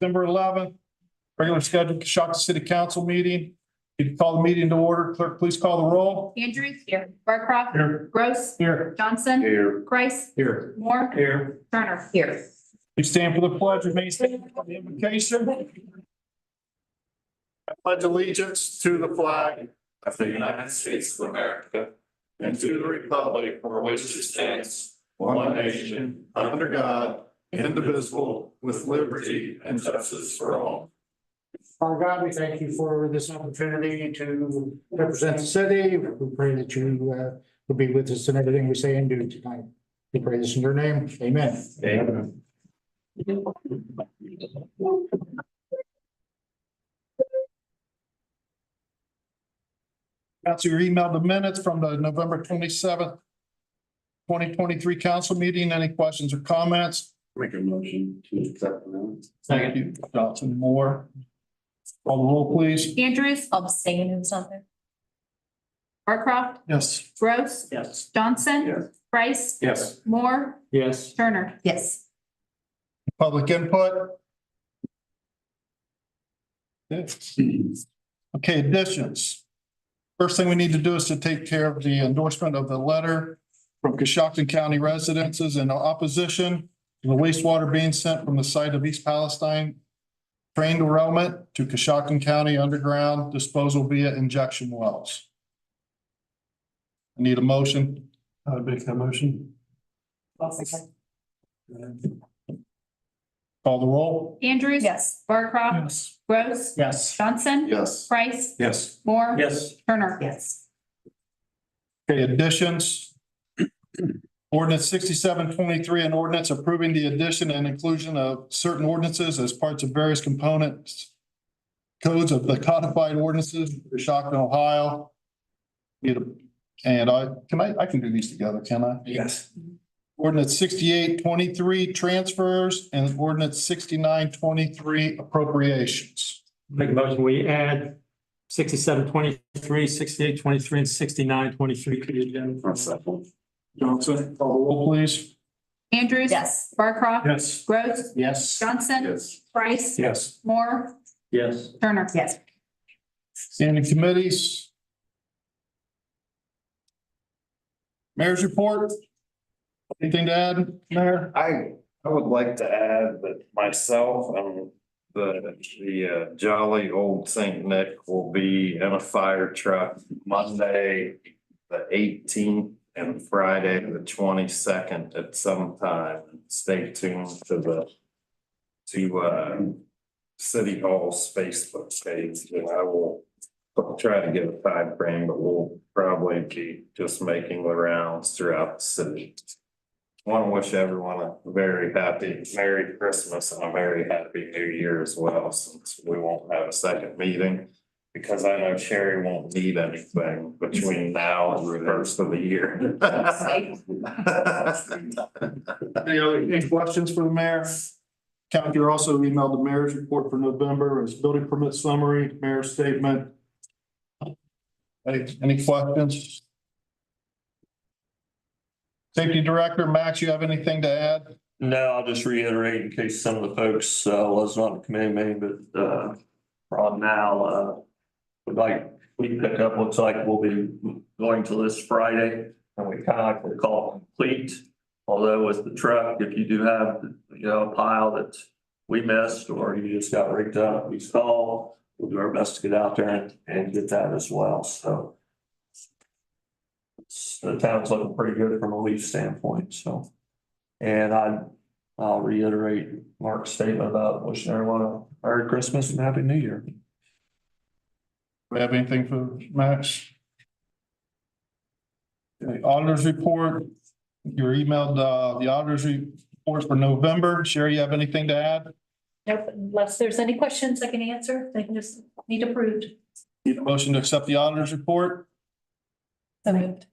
December 11th, regular scheduled Coshocton City Council meeting. You call the meeting to order. Clerk, please call the roll. Andrews. Here. Barcroft. Here. Gross. Here. Johnson. Here. Price. Here. Moore. Here. Turner. Here. Please stand for the pledge. Remain standing for the invocation. I pledge allegiance to the flag Of the United States of America and to the republic for which it stands, one nation, under God, indivisible, with liberty and justice for all. Father God, we thank you for this opportunity to represent the city. We pray that you will be with us in everything we say and do tonight. We pray this in your name. Amen. Amen. Council, your email the minutes from the November 27th, 2023 council meeting. Any questions or comments? Make a motion to accept the minutes. Thank you, Johnson. Moore. Call the roll, please. Andrews. Abstain or something. Barcroft. Yes. Gross. Yes. Johnson. Yes. Price. Yes. Moore. Yes. Turner. Yes. Public input. Yes. Okay, additions. First thing we need to do is to take care of the endorsement of the letter from Coshocton County residences in opposition to the wastewater being sent from the site of East Palestine train derailment to Coshocton County underground disposal via injection wells. I need a motion. I'd make that motion. Call the roll. Andrews. Yes. Barcroft. Yes. Gross. Yes. Johnson. Yes. Price. Yes. Moore. Yes. Turner. Yes. Okay, additions. Ordinance 6723, an ordinance approving the addition and inclusion of certain ordinances as parts of various components codes of the codified ordinances, Coshocton, Ohio. I can do these together, can I? Yes. Ordinance 6823 transfers and ordinance 6923 appropriations. Make a motion, we add 6723, 6823, and 6923 to the agenda. Johnson, call the roll, please. Andrews. Yes. Barcroft. Yes. Gross. Yes. Johnson. Yes. Price. Yes. Moore. Yes. Turner. Yes. Standing committees. Mayor's report. Anything to add, Mayor? I would like to add that myself and the jolly old Saint Nick will be in a fire truck Monday, the 18th and Friday, the 22nd at some time. Stay tuned to City Hall's Facebook page, and I will try to get a time frame, but we'll probably be just making the rounds throughout the city. I want to wish everyone a very happy Merry Christmas and a very happy New Year as well, since we won't have a second meeting. Because I know Sherry won't need anything between now and the first of the year. Any questions for the mayor? County also emailed the mayor's report for November as building permit summary, mayor's statement. Any questions? Safety Director, Max, you have anything to add? No, I'll just reiterate in case some of the folks was not in the committee meeting, but Rob now would like, we pick up, looks like we'll be going to this Friday, and we kind of like to call it complete. Although with the truck, if you do have, a pile that we missed or you just got rigged up, we call, we'll do our best to get out there and get that as well. So the town's looking pretty good from a leaf standpoint, so. And I'll reiterate Mark's statement about wishing everyone a Merry Christmas and Happy New Year. Do we have anything for Max? Okay, auditors report. You emailed the auditors report for November. Sherry, you have anything to add? Nope, unless there's any questions I can answer, they can just need approved. Need a motion to accept the auditors report? So moved.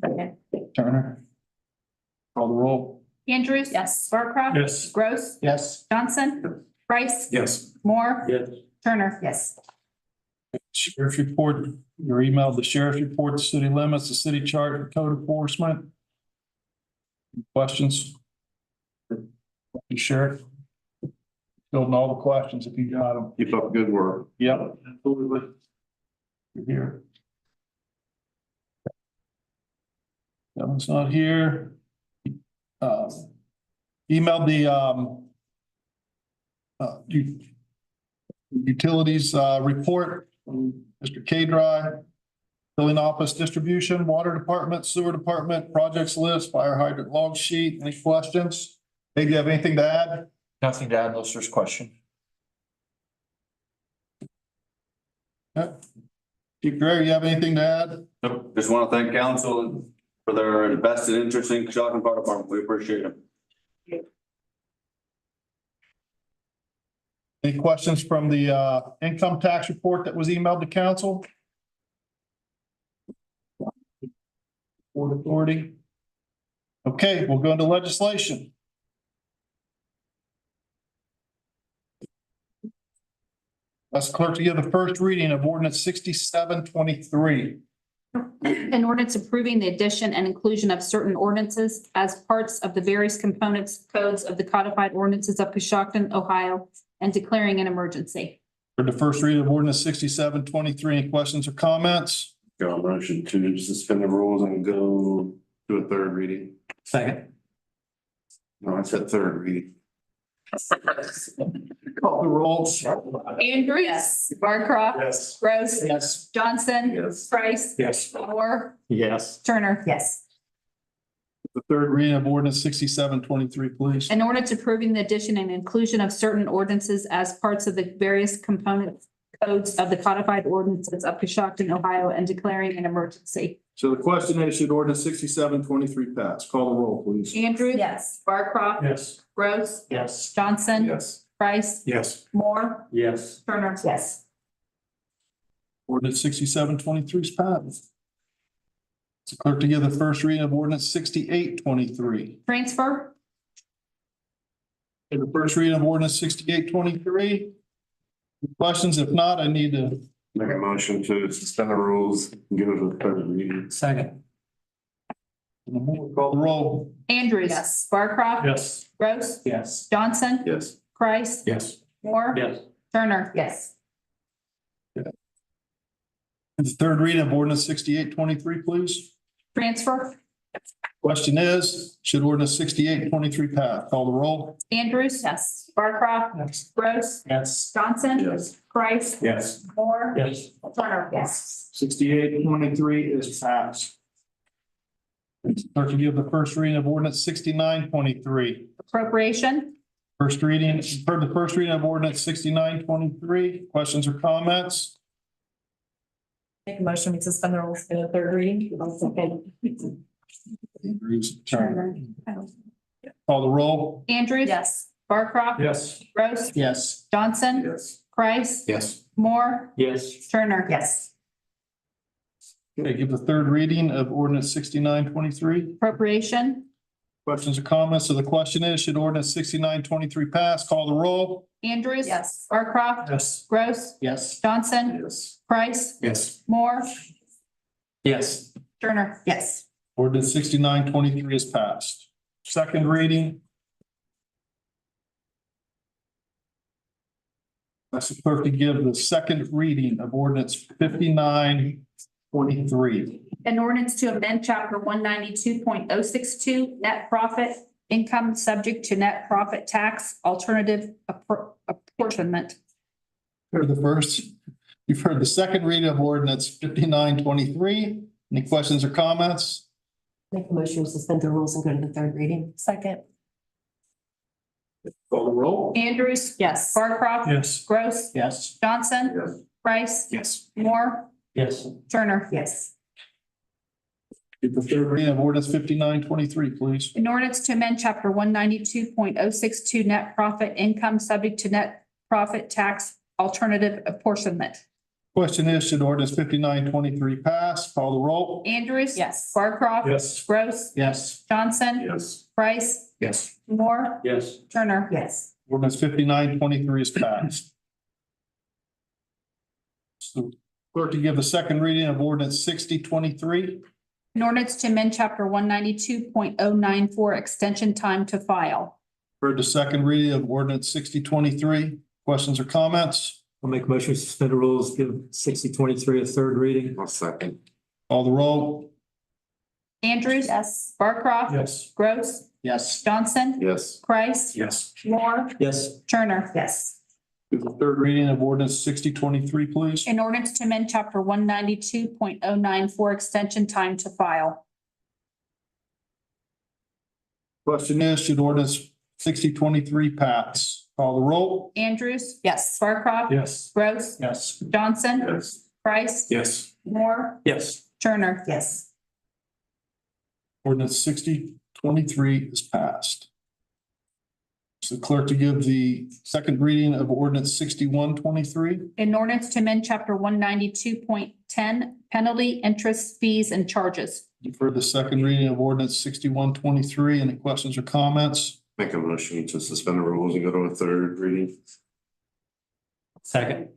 Okay. Turner. Call the roll. Andrews. Yes. Barcroft. Yes. Gross. Yes. Johnson. Price. Yes. Moore. Yes. Turner. Yes. Sheriff's report, your email, the sheriff's report, the city limits, the city chart, and code enforcement. Questions? Sheriff? fielding all the questions if you got them. Keep up good work. Yep, absolutely. You're here. That one's not here. Emailed the, utilities, report from Mr. K Dry. Billing office distribution, water department, sewer department, projects list, fire hydrant log sheet. Any questions? Hey, do you have anything to add? Nothing to add unless there's question. Chief Gray, you have anything to add? Nope. Just want to thank council for their invested interest in Coshocton Fire Department. We appreciate it. Any questions from the income tax report that was emailed to council? Port Authority. Okay, we'll go into legislation. Ask clerk to give the first reading of ordinance 6723. An ordinance approving the addition and inclusion of certain ordinances as parts of the various components codes of the codified ordinances of Coshocton, Ohio, and declaring an emergency. For the first reading of ordinance 6723, any questions or comments? Got a motion to suspend the rules and go to a third reading. Second. No, I said third reading. Call the roll. Andrews. Yes. Barcroft. Yes. Gross. Yes. Johnson. Yes. Price. Yes. Moore. Yes. Turner. Yes. The third reading of ordinance 6723, please. An ordinance approving the addition and inclusion of certain ordinances as parts of the various component codes of the codified ordinances of Coshocton, Ohio, and declaring an emergency. So the question is, should ordinance 6723 pass? Call the roll, please. Andrews. Yes. Barcroft. Yes. Gross. Yes. Johnson. Yes. Price. Yes. Moore. Yes. Turner. Yes. Ordinance 6723 is passed. So clerk to give the first reading of ordinance 6823. Transfer. Okay, the first reading of ordinance 6823. Questions? If not, I need to. Make a motion to suspend the rules and go to the third reading. Second. Call the roll. Andrews. Yes. Barcroft. Yes. Gross. Yes. Johnson. Yes. Price. Yes. Moore. Yes. Turner. Yes. The third reading of ordinance 6823, please. Transfer. Question is, should ordinance 6823 pass? Call the roll. Andrews. Yes. Barcroft. Yes. Gross. Yes. Johnson. Yes. Price. Yes. Moore. Yes. Turner. Yes. 6823 is passed. Clerk to give the first reading of ordinance 6923. Appropriation. First reading, heard the first reading of ordinance 6923. Questions or comments? Make a motion to suspend the rules for the third reading. Andrews, Turner. Call the roll. Andrews. Yes. Barcroft. Yes. Gross. Yes. Johnson. Yes. Price. Yes. Moore. Yes. Turner. Yes. Okay, give the third reading of ordinance 6923. Appropriation. Questions or comments? So the question is, should ordinance 6923 pass? Call the roll. Andrews. Yes. Barcroft. Yes. Gross. Yes. Johnson. Yes. Price. Yes. Moore. Yes. Turner. Yes. Ordinance 6923 is passed. Second reading. Ask the clerk to give the second reading of ordinance 5923. An ordinance to amend chapter 192.062 net profit income subject to net profit tax alternative apportionment. You've heard the second reading of ordinance 5923. Any questions or comments? Make a motion to suspend the rules and go to the third reading. Second. Call the roll. Andrews. Yes. Barcroft. Yes. Gross. Yes. Johnson. Yes. Price. Yes. Moore. Yes. Turner. Yes. Give the third reading of ordinance 5923, please. An ordinance to amend chapter 192.062 net profit income subject to net profit tax alternative apportionment. Question is, should ordinance 5923 pass? Call the roll. Andrews. Yes. Barcroft. Yes. Gross. Yes. Johnson. Yes. Price. Yes. Moore. Yes. Turner. Yes. Ordinance 5923 is passed. So clerk to give the second reading of ordinance 6023. An ordinance to amend chapter 192.094 extension time to file. Heard the second reading of ordinance 6023. Questions or comments? I'll make a motion to suspend the rules, give 6023 a third reading. I'll second. Call the roll. Andrews. Yes. Barcroft. Yes. Gross. Yes. Johnson. Yes. Price. Yes. Moore. Yes. Turner. Yes. Do the third reading of ordinance 6023, please. In ordinance to amend chapter 192.094 extension time to file. Question is, should ordinance 6023 pass? Call the roll. Andrews. Yes. Barcroft. Yes. Gross. Yes. Johnson. Yes. Price. Yes. Moore. Yes. Turner. Yes. Ordinance 6023 is passed. So clerk to give the second reading of ordinance 6123. In ordinance to amend chapter 192.10 penalty, interest, fees, and charges. You've heard the second reading of ordinance 6123. Any questions or comments? Make a motion to suspend the rules and go to a third reading. Second.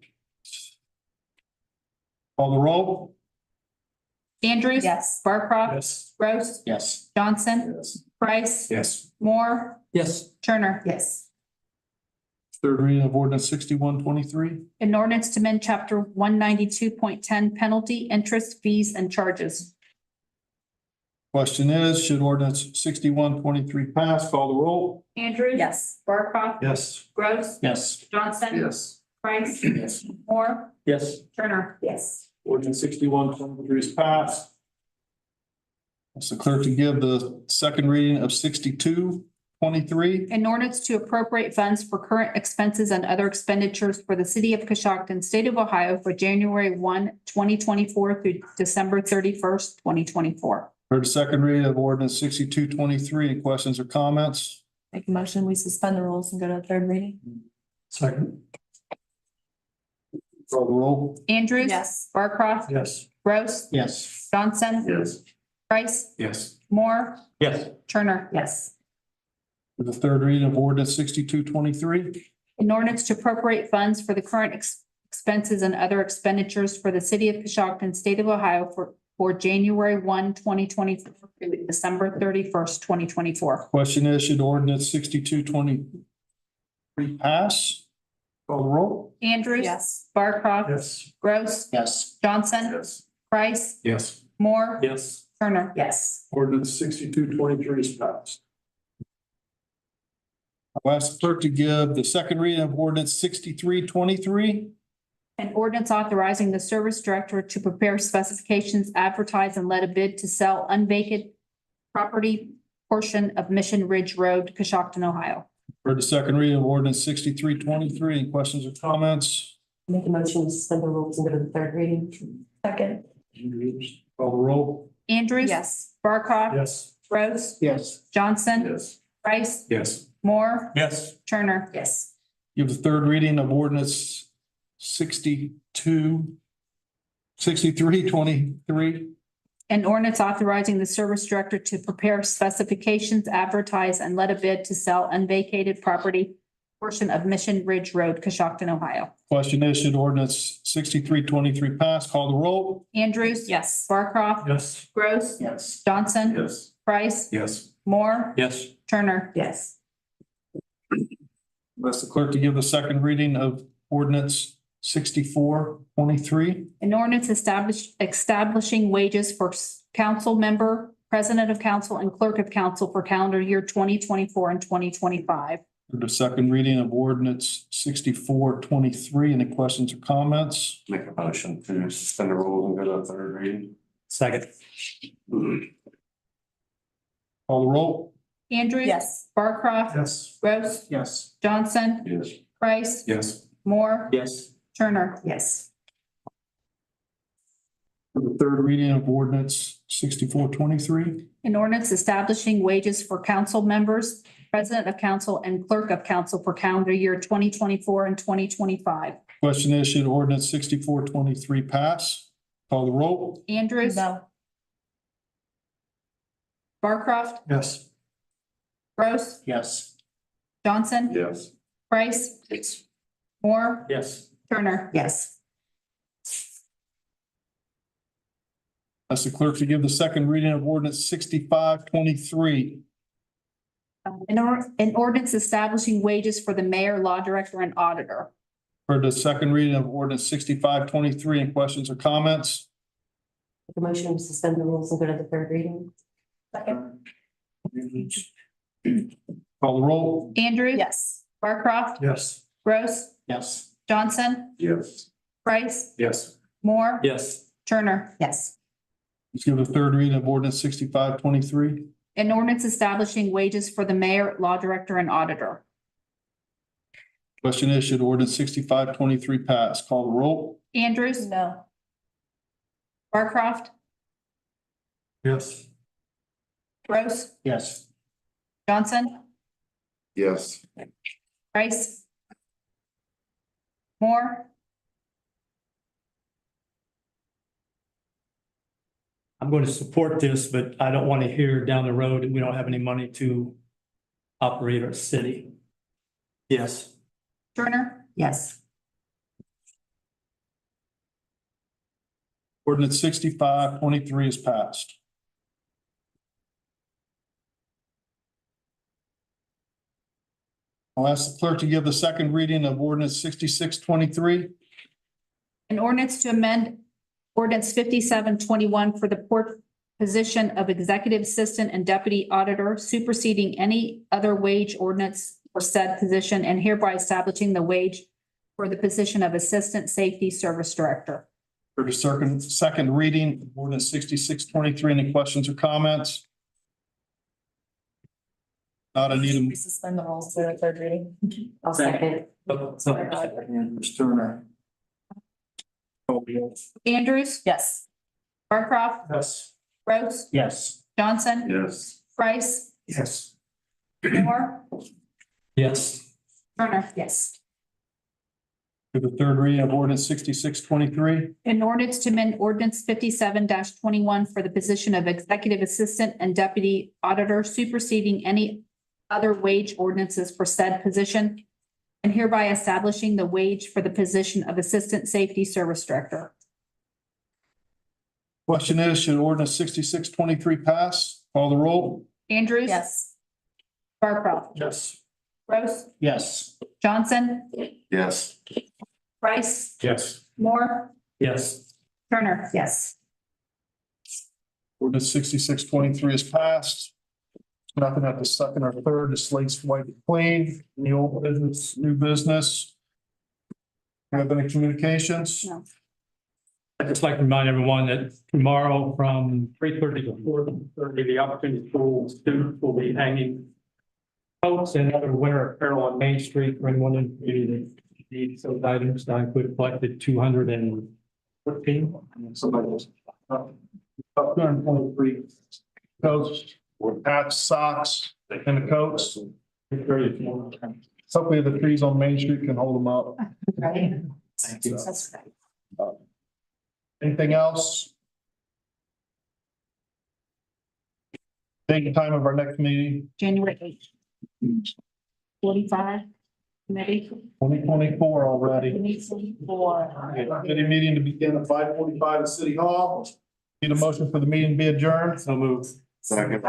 Call the roll. Andrews. Yes. Barcroft. Yes. Gross. Yes. Johnson. Yes. Price. Yes. Moore. Yes. Turner. Yes. Third reading of ordinance 6123. An ordinance to amend chapter 192.10 penalty, interest, fees, and charges. Question is, should ordinance 6123 pass? Call the roll. Andrews. Yes. Barcroft. Yes. Gross. Yes. Johnson. Yes. Price. Yes. Moore. Yes. Turner. Yes. Ordinance 6123 is passed. Ask the clerk to give the second reading of 6223. An ordinance to appropriate funds for current expenses and other expenditures for the city of Coshocton, state of Ohio for January 1, 2024 through December 31st, 2024. Heard the second reading of ordinance 6223. Any questions or comments? Make a motion, we suspend the rules and go to the third reading. Second. Call the roll. Andrews. Yes. Barcroft. Yes. Gross. Yes. Johnson. Yes. Price. Yes. Moore. Yes. Turner. Yes. For the third reading of ordinance 6223. An ordinance to appropriate funds for the current expenses and other expenditures for the city of Coshocton, state of Ohio for January 1, 2024 through December 31st, 2024. Question is, should ordinance 6223 pass? Call the roll. Andrews. Yes. Barcroft. Yes. Gross. Yes. Johnson. Yes. Price. Yes. Moore. Yes. Turner. Yes. Ordinance 6223 is passed. I'll ask the clerk to give the second reading of ordinance 6323. An ordinance authorizing the service director to prepare specifications, advertise, and let a bid to sell unvacant property portion of Mission Ridge Road, Coshocton, Ohio. For the second reading of ordinance 6323. Any questions or comments? Make a motion, to suspend the rules and go to the third reading. Second. Call the roll. Andrews. Yes. Barcroft. Yes. Rose. Yes. Johnson. Yes. Price. Yes. Moore. Yes. Turner. Yes. Give the third reading of ordinance 6323. An ordinance authorizing the service director to prepare specifications, advertise, and let a bid to sell unvacated property portion of Mission Ridge Road, Coshocton, Ohio. Question is, should ordinance 6323 pass? Call the roll. Andrews. Yes. Barcroft. Yes. Gross. Yes. Johnson. Yes. Price. Yes. Moore. Yes. Turner. Yes. Ask the clerk to give the second reading of ordinance 6423. An ordinance establishing wages for council member, president of council, and clerk of council for calendar year 2024 and 2025. For the second reading of ordinance 6423. Any questions or comments? Make a motion to suspend the rules and go to a third reading. Second. Call the roll. Andrews. Yes. Barcroft. Yes. Rose. Yes. Johnson. Yes. Price. Yes. Moore. Yes. Turner. Yes. For the third reading of ordinance 6423. An ordinance establishing wages for council members, president of council, and clerk of council for calendar year 2024 and 2025. Question is, should ordinance 6423 pass? Call the roll. Andrews. No. Barcroft. Yes. Gross. Yes. Johnson. Yes. Price. Yes. Moore. Yes. Turner. Yes. Ask the clerk to give the second reading of ordinance 6523. An ordinance establishing wages for the mayor, law director, and auditor. For the second reading of ordinance 6523, any questions or comments? The motion to suspend the rules and go to the third reading. Call the roll. Andrews. Yes. Barcroft. Yes. Gross. Yes. Johnson. Yes. Price. Yes. Moore. Yes. Turner. Yes. Let's give the third reading of ordinance 6523. An ordinance establishing wages for the mayor, law director, and auditor. Question is, should ordinance 6523 pass? Call the roll. Andrews. No. Barcroft. Yes. Gross. Yes. Johnson. Yes. Price. Moore. I'm going to support this, but I don't want to hear down the road that we don't have any money to operate our city. Yes. Turner. Yes. Ordinance 6523 is passed. I'll ask the clerk to give the second reading of ordinance 6623. An ordinance to amend ordinance 5721 for the position of executive assistant and deputy auditor, superseding any other wage ordinance for said position and hereby establishing the wage for the position of assistant safety service director. For the second reading, of ordinance 6623, any questions or comments? Not, I need We suspend the rules to the third reading. I'll second. Turner. Andrews. Yes. Barcroft. Yes. Gross. Yes. Johnson. Yes. Price. Yes. Moore. Yes. Turner. Yes. For the third reading of ordinance 6623. An ordinance to amend ordinance 57-21 for the position of executive assistant and deputy auditor, superseding any other wage ordinances for said position and hereby establishing the wage for the position of assistant safety service director. Question is, should ordinance 6623 pass? Call the roll. Andrews. Yes. Barcroft. Yes. Gross. Yes. Johnson. Yes. Price. Yes. Moore. Yes. Turner. Yes. Ordinance 6623 is passed. Nothing at the second or third, the slate's wiped clean. Any old business, new business? Have any communications? No. I'd just like to remind everyone that tomorrow from 3:30 to 4:30, the Opportunity School students will be hanging coats and other winter apparel on Main Street for anyone in the community that needs those items. I could collected 214. Somebody else. 223 coats, hats, socks, and the coats. Hopefully the trees on Main Street can hold them up. Right. Thank you. That's right. Anything else? Date and time of our next meeting, January 8th. 45. Committee. 2024 already. Committee for. Committee meeting to begin at 5:45 at City Hall. Need a motion for the meeting to be adjourned? So moved. Second.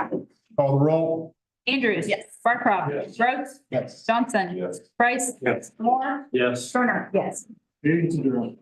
Call the roll. Andrews. Yes. Barcroft. Yes. Gross. Yes. Johnson. Yes. Price. Yes. Moore. Yes. Turner. Yes. Meeting's adjourned.